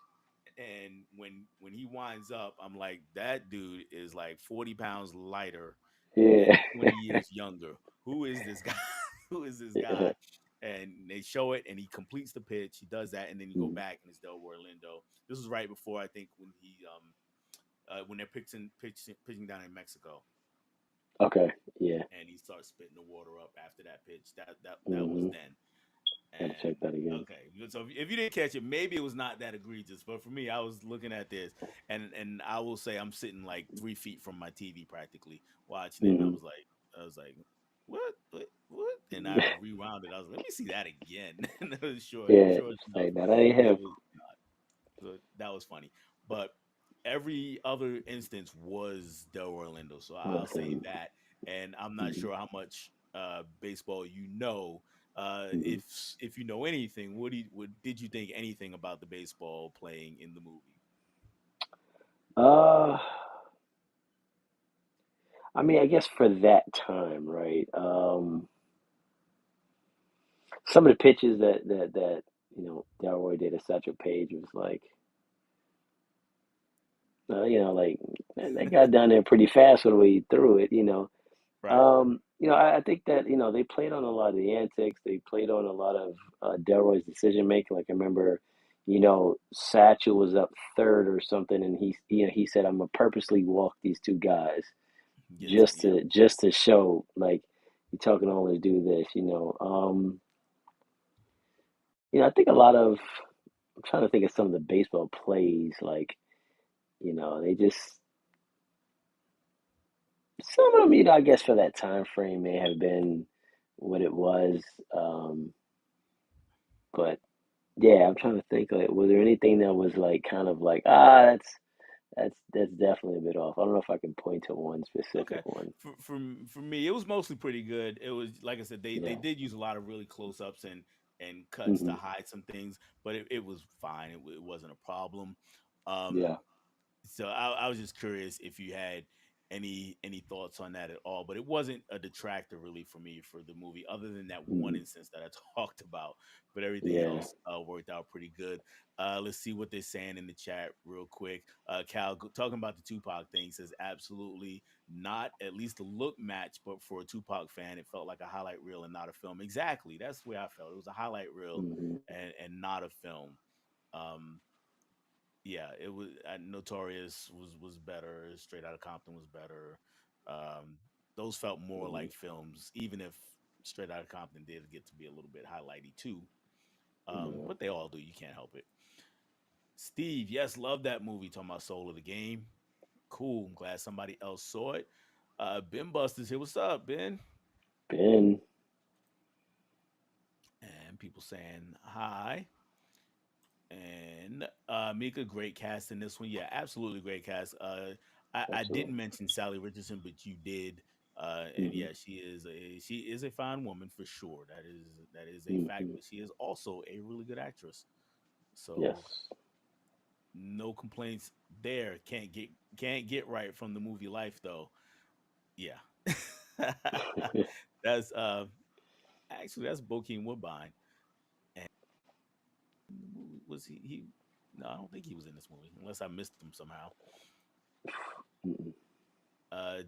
and when he winds up, I'm like, that dude is like 40 pounds lighter Yeah. and 20 years younger. Who is this guy? Who is this guy? And they show it, and he completes the pitch. He does that, and then you go Mhm. back, and it's Delroy Lindo. This was right before I think when they're pitching down in Mexico, Okay. Yeah. and he starts spitting the water up after that pitch. That was Hmm. then. Got to check And that again. okay, so if you didn't catch it, maybe it was not that egregious. But for me, I was looking at this, and I will say I'm sitting like 3 feet from my TV, practically watching it, and I Hmm. was like, what? And I rewound it. I was like, let me see that again. And it was Yeah. sure enough, Like that ain't it him. was not. So that was funny. But every other instance was Del Orlando. So I'll Was say him. that. And I'm not Hmm. sure how much baseball you know. Hmm. If you know anything, what did you think anything about the baseball playing in the movie? Uh, I mean, I guess for that time, right? Some of the pitches that Delroy did at Satchel Paige was like, like man, that got down there pretty fast with the way he threw it. Right. I think that they played on a lot of the antics. They played on a lot of Delroy's decision making. Like I remember, Satchel was up third or something, and he said, "I'm gonna purposely walk these two guys Get to just yep. to just to show like you're talking to only do this." I think a lot of I'm trying to think of some of the baseball plays. Like they just some of them, I guess for that time frame may have been what it was. Um, but yeah, I'm trying to think. Like, was there anything that was like kind of like that's definitely a bit off. I don't know if I can point to one specific Okay. one. For me, it was mostly pretty good. It was like I said, they Yeah. did use a lot of really close ups and cuts to Hmm. hide some things, but it was fine. It wasn't a problem. Yeah. Um, So I was just curious if you had any thoughts on that at all. But it wasn't a detractor really for me for the movie, other than that one Mm, instance that I talked about. But everything yeah. else worked out pretty good. Let's see what they're saying in the chat real quick. Cal talking about the Tupac thing says absolutely not. At least the look match, but for a Tupac fan, it felt like a highlight reel and not a film. Exactly, that's the way I felt. It was a highlight reel Hmm. and not a film. Um, yeah, it was Notorious was better. Straight Outta Compton was better. Um, those felt more Hmm. like films, even if Straight Outta Compton did get to be a little bit highlighty too. Yeah. But they all do. You can't help it. Steve, yes, love that movie. Talking about Soul of the Game. Cool. I'm glad somebody else saw it. Ben Buster's here. What's up, Ben? Ben. And people saying hi. And Mika, great cast in this one. Yeah, absolutely great cast. I Absolutely. didn't mention Sally Richardson, but you did. And Hmm. yeah, she is a fine woman for sure. That is a fact. Hmm. But she is also a really good actress. So Yes. no complaints there. Can't get right from the movie Life though. Yeah, that's actually that's Bokeem Woodbine. And the movie was he? No, I don't think he was in this movie unless I missed him somehow. Mm-mm.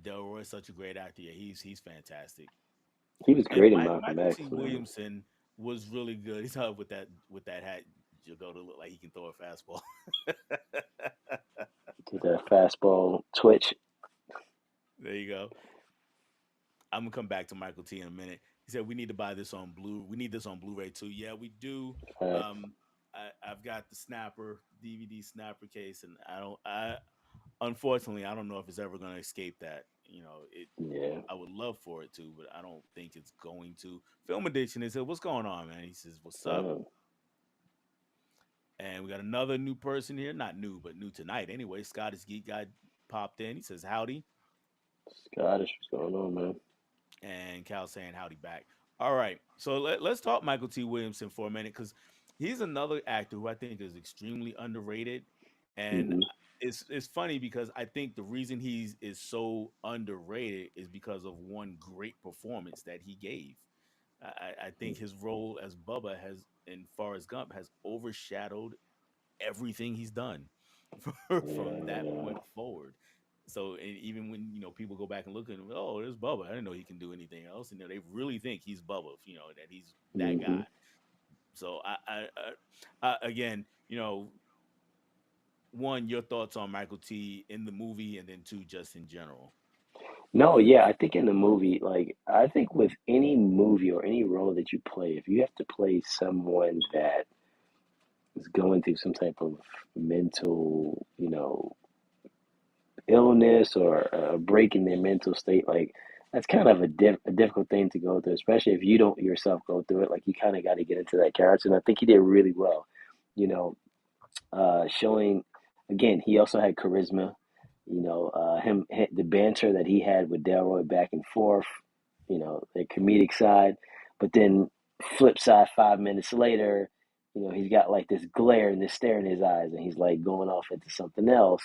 Delroy's such a great actor. Yeah, he's fantastic. He was And great in Malcolm Michael X, T. man. Williamson was really good. He's up with that hat. Jagoda look like he can throw a fastball. Did that fastball twitch. There you go. I'm gonna come back to Michael T in a minute. He said we need to buy this on Blue. We need this on Blu-ray too. Yeah, we do. Facts. Um, I've got the snapper DVD snapper case, and I don't. I unfortunately I don't know if it's ever gonna escape that. You know, it Yeah. I would love for it to, but I don't think it's going to. Film Addiction is what's going on, man? He says, what's up? Oh, And we got another new person here. Not new, but new tonight. Anyway, Scottish Geek guy popped in. He says, howdy. Scottish, what's going on, man? And Cal saying, howdy back. All right. So let's talk Michael T. Williamson for a minute because he's another actor who I think is extremely underrated. And Hmm. it's funny because I think the reason he is so underrated is because of one great performance that he gave. I think his role as Bubba has in Forrest Gump has overshadowed everything he's done from that Yeah. point forward. So and even when people go back and look at him, oh, there's Bubba. I didn't know he can do anything else. And they really think he's Bubba. That he's that Hmm. guy. So again, one, your thoughts on Michael T in the movie, and then two, just in general. No, yeah, I think in the movie, like, I think with any movie or any role that you play, if you have to play someone that is going through some type of mental, illness or a break in their mental state, like, that's kind of a difficult thing to go through, especially if you don't yourself go through it. Like, you kind of got to get into that character. And I think he did really well, you know, showing again. He also had charisma. The banter that he had with Delroy back and forth. The comedic side, but then flip side 5 minutes later, he's got like this glare and this stare in his eyes, and he's like going off into something else.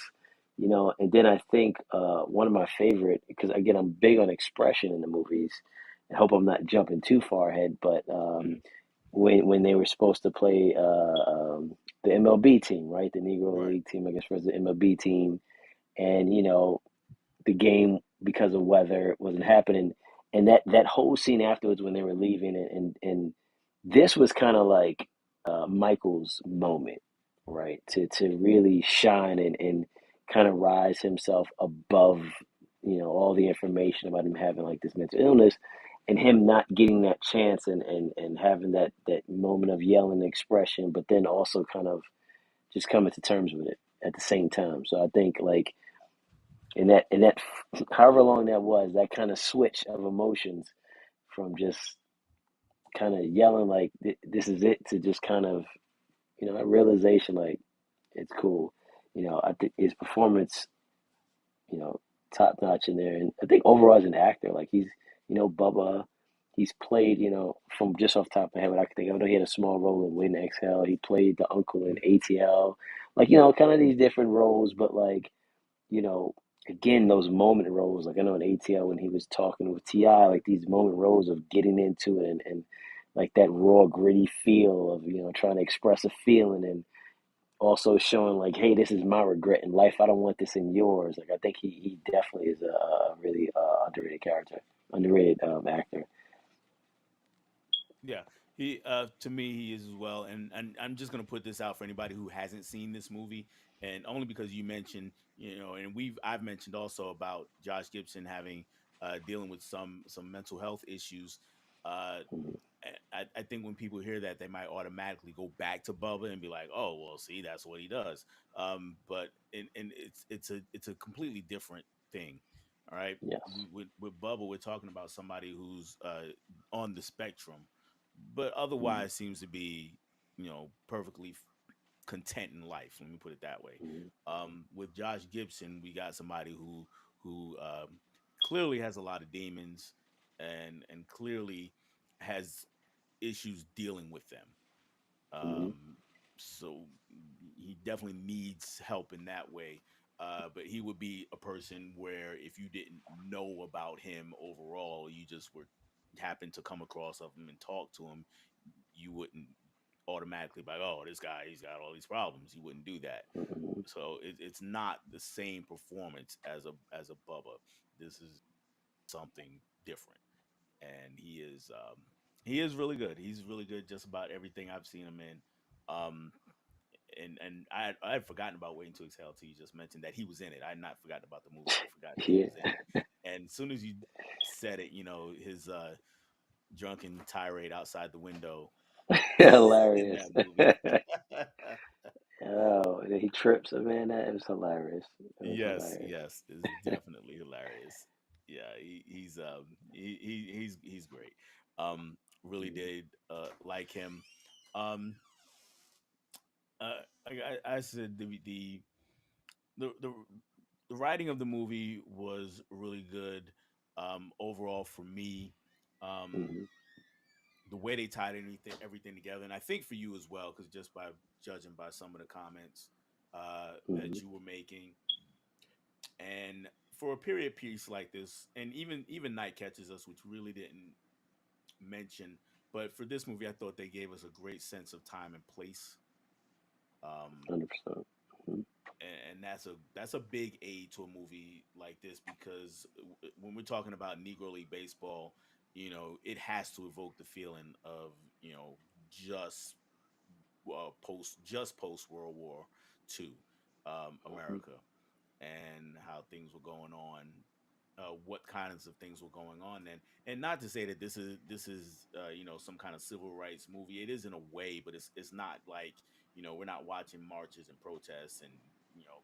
And then I think one of my favorite, because again I'm big on expression in the movies. I hope I'm not jumping too far ahead, but Mm, when they were supposed to play the MLB team, right? The Negro right. League team, I guess, was the MLB team, and the game because of weather wasn't happening, and that whole scene afterwards when they were leaving, and this was kind of like Michael's moment, right? To really shine and kind of rise himself above all the information about him having like this mental illness, and him not getting that chance, and having that moment of yelling expression, but then also kind of just coming to terms with it at the same time. So I think like in that however long that was, that kind of switch of emotions from just kind of yelling like this is it to just kind of a realization like it's cool. I think his performance, you know, top notch in there, and I think overall as an actor, like he's Bubba. He's played, from just off the top of my head, what I can think of. I know he had a small role in Waiting to Exhale. He played the uncle in Mm, ATL, like kind of these different roles, but like you know, again, those moment roles, like I know in ATL when he was talking with T.I., like these moment roles of getting into it and like that raw, gritty feel of, trying to express a feeling and also showing like, hey, this is my regret in life. I don't want this in yours. Like I think he definitely is a really underrated character, underrated actor. Yeah, he to me he is as well, and I'm just gonna put this out for anybody who hasn't seen this movie, and only because you mentioned, and I've mentioned also about Josh Gibson having dealing with some mental health issues. Uh, Mhm. I think when people hear that, they might automatically go back to Bubba and be like, "Oh, well, see, that's what he does." But and it's a completely different thing. All right, Yes. with Bubba, we're talking about somebody who's on the spectrum, but Mhm. otherwise seems to be, perfectly content in life. Let me put it that way. Mhm. With Josh Gibson, we got somebody who clearly has a lot of demons and clearly has issues dealing with them. Mhm. Um, so he definitely needs help in that way. But he would be a person where if you didn't know about him overall, you just were happened to come across of him and talk to him, you wouldn't automatically be like, oh, this guy, he's got all these problems. You wouldn't do that. Mhm. So it's not the same performance as a Bubba. This is something different, and he is really good. He's really good just about everything I've seen him in. Um, and I had forgotten about Waiting to Exhale till you just mentioned that he was in it. I had not forgotten about the movie. I forgot that he Yeah. was in it. And as soon as you said it, his drunken tirade outside the window in Hilarious. that movie. Oh, he trips him, man. That it was hilarious. It was Yes, hilarious. yes, is definitely hilarious. Yeah, he's great. Really Mhm. did like him. Um, like I said, the the the writing of the movie was really good. Overall for me, um, Mhm. the way they tied everything together, and I think for you as well, because just by judging by some of the comments Mhm. that you were making, and for a period piece like this, and even Night Catches Us, which really didn't mention, but for this movie, I thought they gave us a great sense of time and place. Um, 100%. Mhm. and that's a big aid to a movie like this because when we're talking about Negro League baseball, it has to evoke the feeling of just post World War II Mhm. America and how things were going on, what kinds of things were going on then. And not to say that this is some kind of civil rights movie. It is in a way, but it's not like we're not watching marches and protests and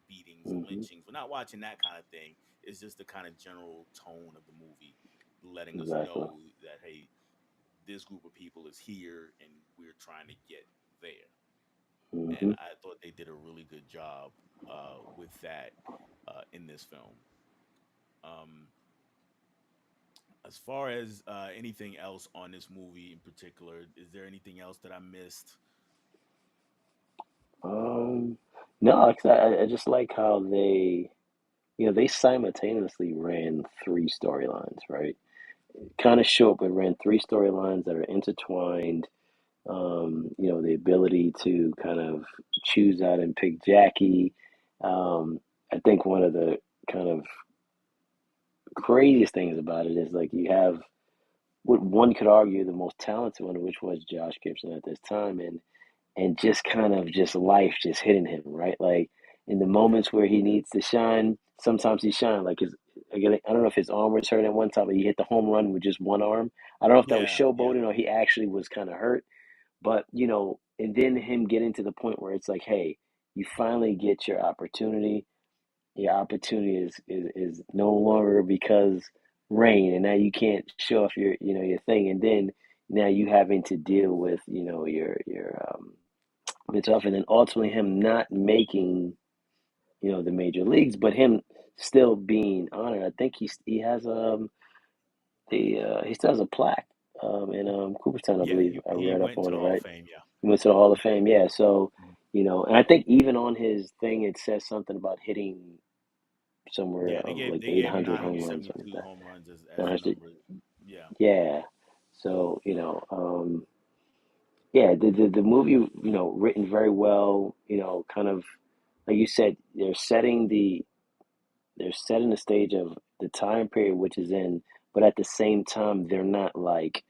beatings and Mhm. lynchings. We're not watching that kind of thing. It's just the kind of general tone of the movie, letting us Exactly. know that hey, this group of people is here and we're trying to get there. And Mhm. I thought they did a really good job with that in this film. Um, as far as anything else on this movie in particular, is there anything else that I missed? Um, no, 'cause I just like how they simultaneously ran three storylines, right? Kind of short, but ran three storylines that are intertwined. The ability to kind of choose out and pick Jackie. I think one of the kind of craziest things about it is like you have what one could argue the most talented one, which was Josh Gibson at this time, and just kind of just life just hitting him, right? Like in the Yeah, moments where he needs to shine, sometimes he shine. Like his, again, I don't know if his arm was hurt at one time, but he hit the home run with just one arm. I don't know if that was yeah, yeah, showboating or he actually was kind of hurt, but and then him getting to the point where it's like, hey, you finally get your opportunity. Your opportunity is no longer because rain, and now you can't show off your thing, and then now you having to deal with your mental health, and then ultimately him not making the major leagues, but him still being honored. I think he has he still has a plaque in Cooperstown, I yeah. believe. I He read up went to on the it, Hall of right? Fame. Yeah. He went to the Hall of Fame, yeah. So Mhm. and I think even on his thing it says something about hitting. somewhere Yeah, of like they gave him 800 home runs, something 972 like home runs that. as a 900, number. Yeah. yeah. So, yeah, the movie, written very well, kind of like you said, they're setting the stage of the time period which is in, but at the same time, they're not like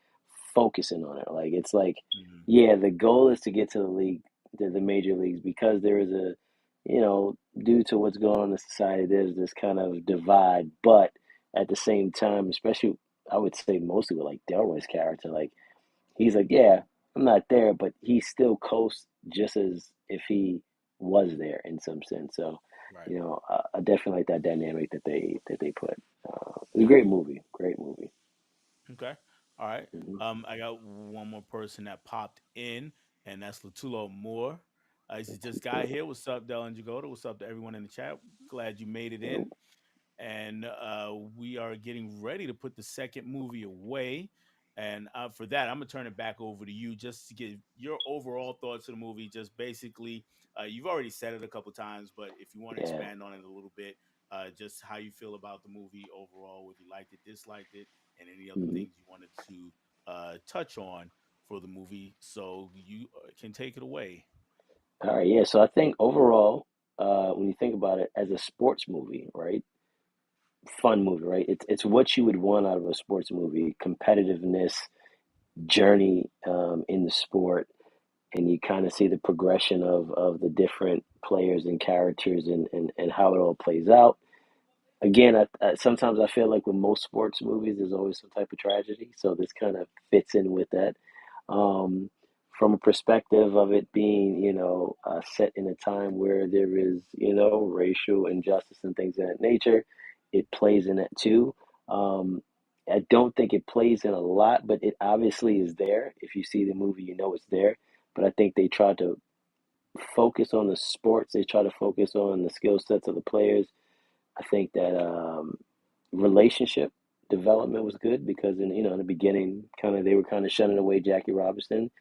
focusing on it. Like it's like, Hmm. yeah, the goal is to get to the league, the major leagues, because there is due to what's going on in society, there's this kind of divide. But at the same time, especially, I would say mostly with like Delroy's character, like he's like, yeah, I'm not there, but he still coasts just as if he was there in some sense. So, Right. I definitely like that dynamic that they put. It's a great movie, great movie. Okay. All right. Hmm. I got one more person that popped in, and that's Latulo Moore. He's just guy here. What's up, Del and Jagoda? What's up to everyone in the chat? Glad you made it in. And we are getting ready to put the second movie away. And for that, I'm gonna turn it back over to you just to give your overall thoughts of the movie. Just basically, you've already said it a couple times, but if you want to Yeah. expand on it a little bit, just how you feel about the movie overall, whether you liked it, disliked it, and any other Hmm. things you wanted to touch on for the movie. So you can take it away. All right. Yeah. So I think overall, when you think about it as a sports movie, right? Fun movie, right? It's what you would want out of a sports movie: competitiveness, journey in the sport, and you kind of see the progression of the different players and characters and how it all plays out. Again, sometimes I feel like with most sports movies, there's always some type of tragedy. So this kind of fits in with that. Um, from a perspective of it being, set in a time where there is, racial injustice and things of that nature, it plays in that too. Um, I don't think it plays in a lot, but it obviously is there. If you see the movie, you know it's there. But I think they try to focus on the sports. They try to focus on the skill sets of the players. I think that relationship development was good because in the beginning, kind of they were kind of shunning away Jackie Robinson.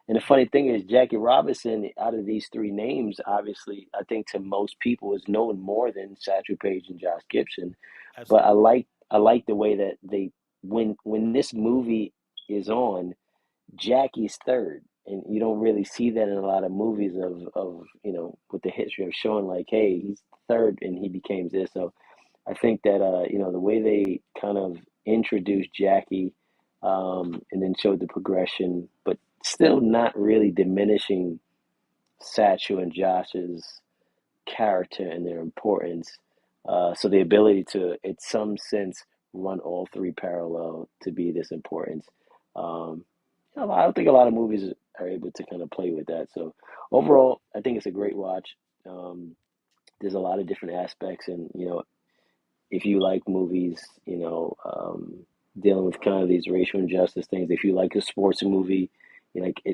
And the funny thing is, Jackie Robinson, out of these three names, obviously, I think to most people is known more than Satchel Paige and Josh Gibson. But I Absolutely. like I like the way that when this movie is on, Jackie's third, and you don't really see that in a lot of movies of with the history of showing like, hey, he's third and he became this. So I think that the way they kind of introduced Jackie, and then showed the progression, but still not really diminishing Satchel and Josh's character and their importance. So the ability to, in some sense, run all three parallel to be this important. Um, I don't think a lot of movies are able to kind of play with that. So overall, I think it's a great watch. Um, there's a lot of different aspects, and if you like movies, dealing with kind of these racial injustice things, if you like a sports movie,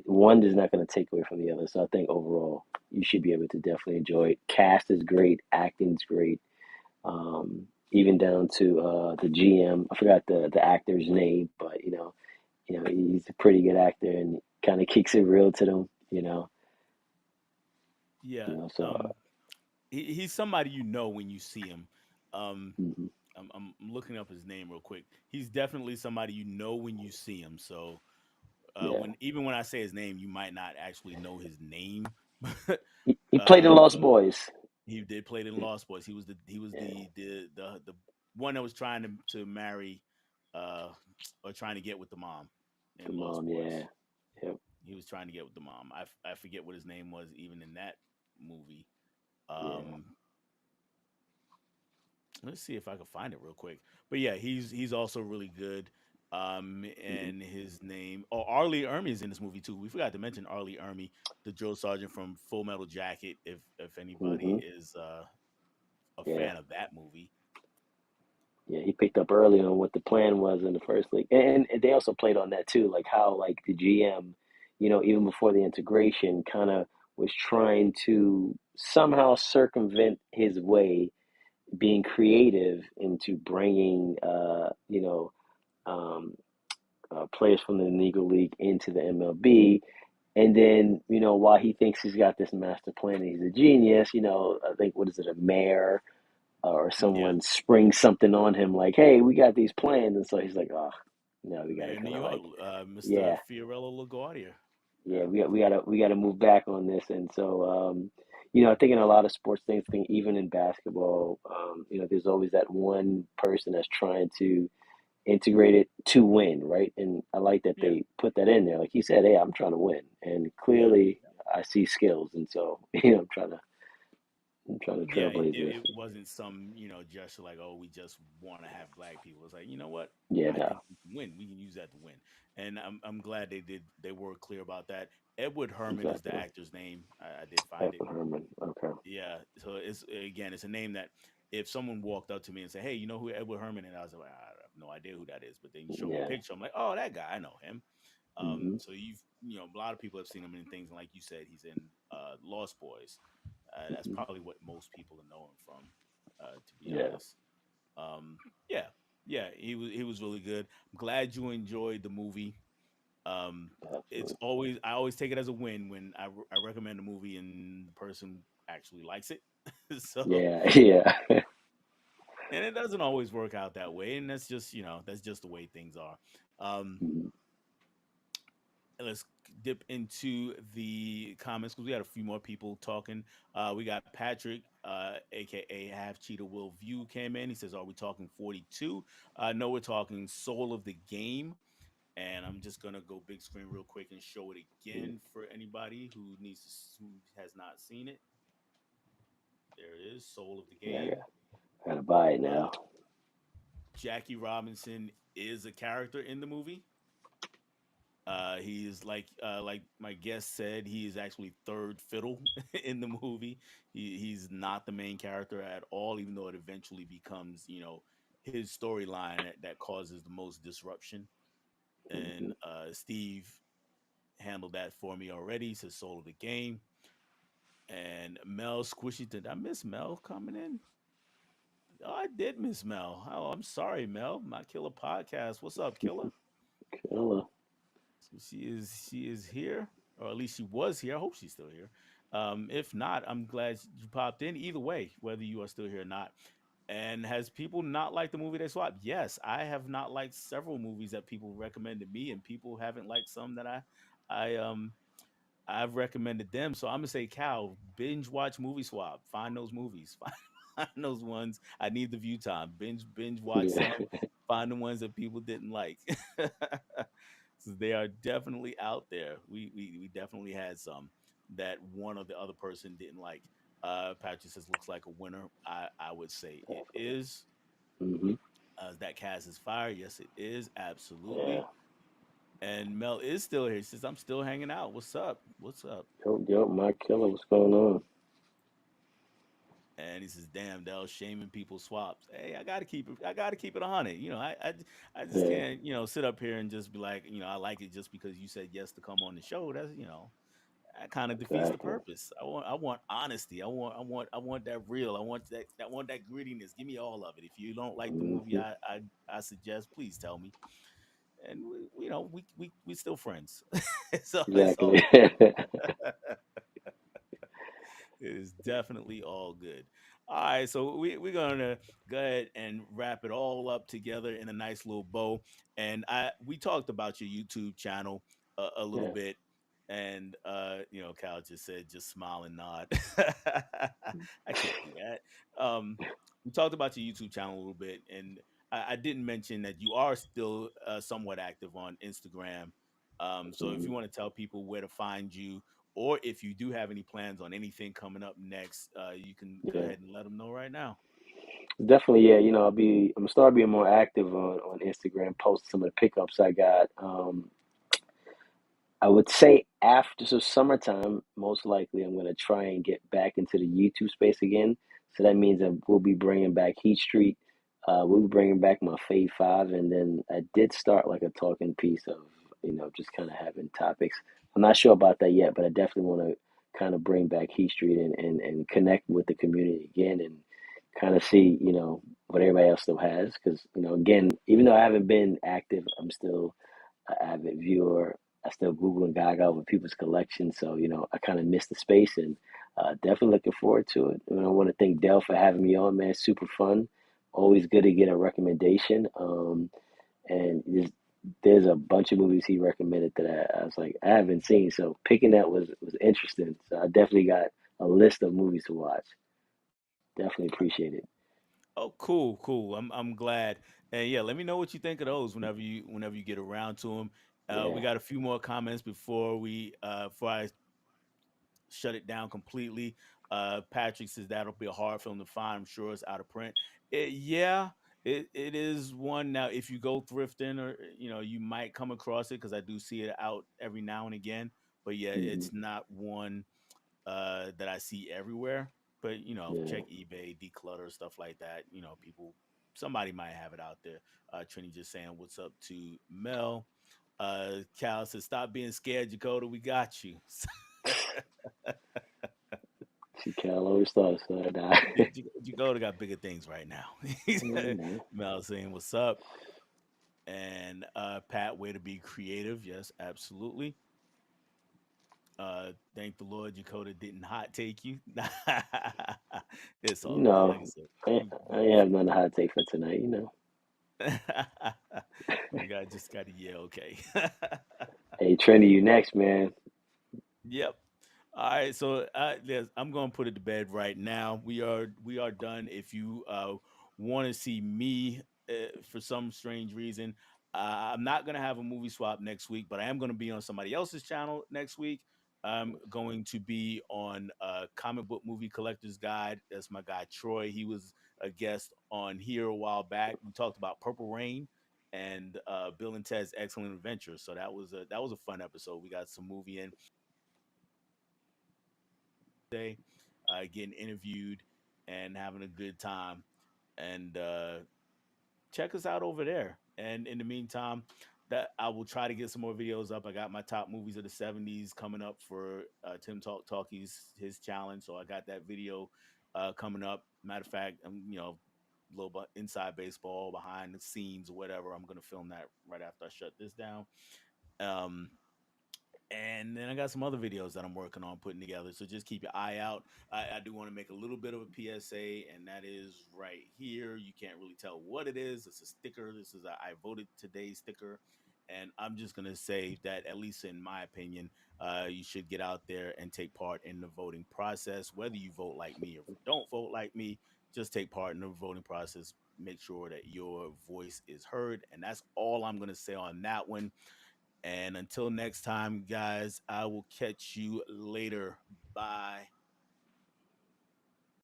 one is not going to take away from the other. So I think overall, you should be able to definitely enjoy it. Cast is great, acting's great, even down to the GM. I forgot the actor's name, but he's a pretty good actor and kind of keeps it real to them. Yeah. So He's somebody you know when you see him. Um, mhm. I'm looking up his name real quick. He's definitely somebody you know when you see him. So Yeah, when even when I say his name, you might not actually know his name. But he played in Lost but Boys. he did play it in Lost Boys. He was Yeah, the one that was trying to marry uh or trying to get with the mom the in Lost mom. Yeah, Boys. yep, He was trying to get with the mom. I forget what his name was even in that movie. yeah. Um, let's see if I can find it real quick. But yeah, he's also really good. Mhm. And his name, oh, Arlie Ermy is in this movie too. We forgot to mention Arlie Ermy, the drill sergeant from Full Metal Jacket. If anybody Hmm. is a Yeah, fan of that movie, yeah. He picked up early on what the plan was in the first league, and they also played on that too, like how like the GM, even before the integration, kind of was trying to somehow circumvent his way, being creative into bringing um, players from the Negro League into the MLB. And then, while he thinks he's got this master plan and he's a genius, I think, what is it, a mayor? or Yeah. someone springs something on him like, "Hey, we got these plans," and so he's like, "Oh, no, we got Mayor to of New kind of York, like, Mr. yeah, Fiorello LaGuardia. yeah, Yeah. we got to move back on this." And so, I think in a lot of sports things, I think even in basketball, there's always that one person that's trying to integrate it to win, right? And I like that Yeah. they put that in there. Like he said, "Hey, I'm trying to win," and Yeah. clearly I see skills, and so I'm trying to Yeah, it, trailblaze it this. it wasn't some, gesture like, oh, we just want to have black people. It's like, you know what? Yeah, I no, think we can win. We can use that to win. And I'm glad they were clear about that. Edward Herman is the exactly. actor's name. I did find it. Edward Herman. Okay. Yeah. So it's a name that if someone walked up to me and said, hey, you know who Edward Herman? And I was like, I have no idea who that is. But then you show me a Yeah. picture, I'm like, oh, that guy, I know him. Hmm. So a lot of people have seen him in things, and like you said, he's in Lost Boys. That's Hmm. probably what most people know him from, to be Yeah. honest. Um, yeah, yeah, he was really good. I'm glad you enjoyed the movie. It's Absolutely. always I always take it as a win when I recommend a movie and the person actually likes it. So, Yeah. Yeah. and it doesn't always work out that way, and that's just the way things are. Um, Mhm. let's dip into the comments because we got a few more people talking. We got Patrick, aka Half Cheetah Will View, came in. He says, "Are we talking 42?" No, we're talking Soul of the Game. And I'm just gonna go big screen real quick and show it again for anybody who has not seen it. There it is, Soul of the Yeah. Game. Gotta buy it Uh, now. Jackie Robinson is a character in the movie. He is like my guest said, he is actually third fiddle in the movie. He's not the main character at all, even though it eventually becomes his storyline that causes the most disruption. Hmm. And Steve handled that for me already. He says Soul of the Game. And Mel Squishy, did I miss Mel coming in? Oh, I did miss Mel. Oh, I'm sorry, Mel. My Killer Podcast. What's up, Killer? Killer. So she is here, or at least she was here. I hope she's still here. If not, I'm glad you popped in. Either way, whether you are still here or not. And has people not liked the movie they swapped? Yes, I have not liked several movies that people recommended me, and people haven't liked some that I I've recommended them. So I'm gonna say, Cal, binge watch movie swap. Find those movies. Find those ones. I need the view time. Binge watch Yeah. some. Find the ones that people didn't like. So they are definitely out there. We definitely had some that one or the other person didn't like. Patrick says looks like a winner. I would say it is. Hmm. That cast is fire. Yes, it is Yeah. absolutely. And Mel is still here. He says I'm still hanging out. What's up? What's up? Yo, my killer. What's going on? And he says, "Damn, Dell, shaming people swaps. Hey, I gotta keep it. I gotta keep it 100. I just Yeah. can't, sit up here and just be like, I like it just because you said yes to come on the show. That kind of defeats the Exactly. purpose. I want honesty. I want that real. I want that grittiness. Give me all of it. If you don't like the movie, Hmm. I suggest, please tell me. And we still friends. So it's all Exactly. good. It is definitely all good. All right, so we're gonna go ahead and wrap it all up together in a nice little bow. And we talked about your YouTube channel a little Yeah. bit, and Cal just said just smile and nod. I can't do that. We talked about your YouTube channel a little bit, and I didn't mention that you are still somewhat active on Instagram. So if Hmm. you want to tell people where to find you, or if you do have any plans on anything coming up next, you can go Yeah. ahead and let them know right now. Definitely. Yeah. I'm gonna start being more active on Instagram, post some of the pickups I got. I would say after summertime, most likely I'm gonna try and get back into the YouTube space again. So that means that we'll be bringing back Heat Street. We'll be bringing back my Fave Five, and then I did start like a talking piece of just kind of having topics. I'm not sure about that yet, but I definitely want to kind of bring back Heat Street and connect with the community again and kind of see what everybody else still has because again, even though I haven't been active, I'm still an avid viewer, I still Google Gaga with people's collections. So, I kind of missed the space and definitely looking forward to it. And I want to thank Dell for having me on, man. Super fun. Always good to get a recommendation. And there's a bunch of movies he recommended that I was like, I haven't seen. So picking that was interesting. So I definitely got a list of movies to watch. Definitely appreciate it. Oh, cool, cool. I'm glad. And yeah, let me know what you think of those whenever you get around to them. We Yeah. got a few more comments before I shut it down completely. Patrick says that'll be a hard film to find. I'm sure it's out of print. Yeah, it is one. Now, if you go thrifting, or you might come across it because I do see it out every now and again. But yeah, Hmm. it's not one that I see everywhere. But Yeah. check eBay, declutter stuff like that. Somebody might have it out there. Trini just saying what's up to Mel. Cal says stop being scared, Jagoda. We got you. See, Cal always thought so. Nah. Jagoda got bigger things right now. You know. Mel saying what's up, and Pat, way to be creative. Yes, absolutely. Thank the Lord Dakota didn't hot take you. It's all good. Like I No, said, I, I ain't have nothing hot take for tonight. you got just got to yeah, okay. Hey, Trini, you next, man. Yep. All right, so yes, I'm going to put it to bed right now. We are done. If you want to see me for some strange reason, I'm not going to have a movie swap next week, but I am going to be on somebody else's channel next week. I'm going to be on Comic Book Movie Collector's Guide. That's my guy Troy. He was a guest on here a while back. We talked about Purple Rain and Bill and Ted's Excellent Adventure. So that was a fun episode. We got some movie in day, getting interviewed and having a good time. And check us out over there. And in the meantime, that I will try to get some more videos up. I got my top movies of the '70s coming up for Tim Talkie's his challenge. So I got that video coming up. Matter of fact, I'm a little bit inside baseball, behind the scenes, or whatever. I'm gonna film that right after I shut this down. Um, and then I got some other videos that I'm working on putting together. So just keep your eye out. I do want to make a little bit of a PSA, and that is right here. You can't really tell what it is. It's a sticker. This is a I voted today sticker. And I'm just going to say that, at least in my opinion, you should get out there and take part in the voting process. Whether you vote like me or don't vote like me, just take part in the voting process. Make sure that your voice is heard. And that's all I'm going to say on that one. And until next time, guys, I will catch you later. Bye.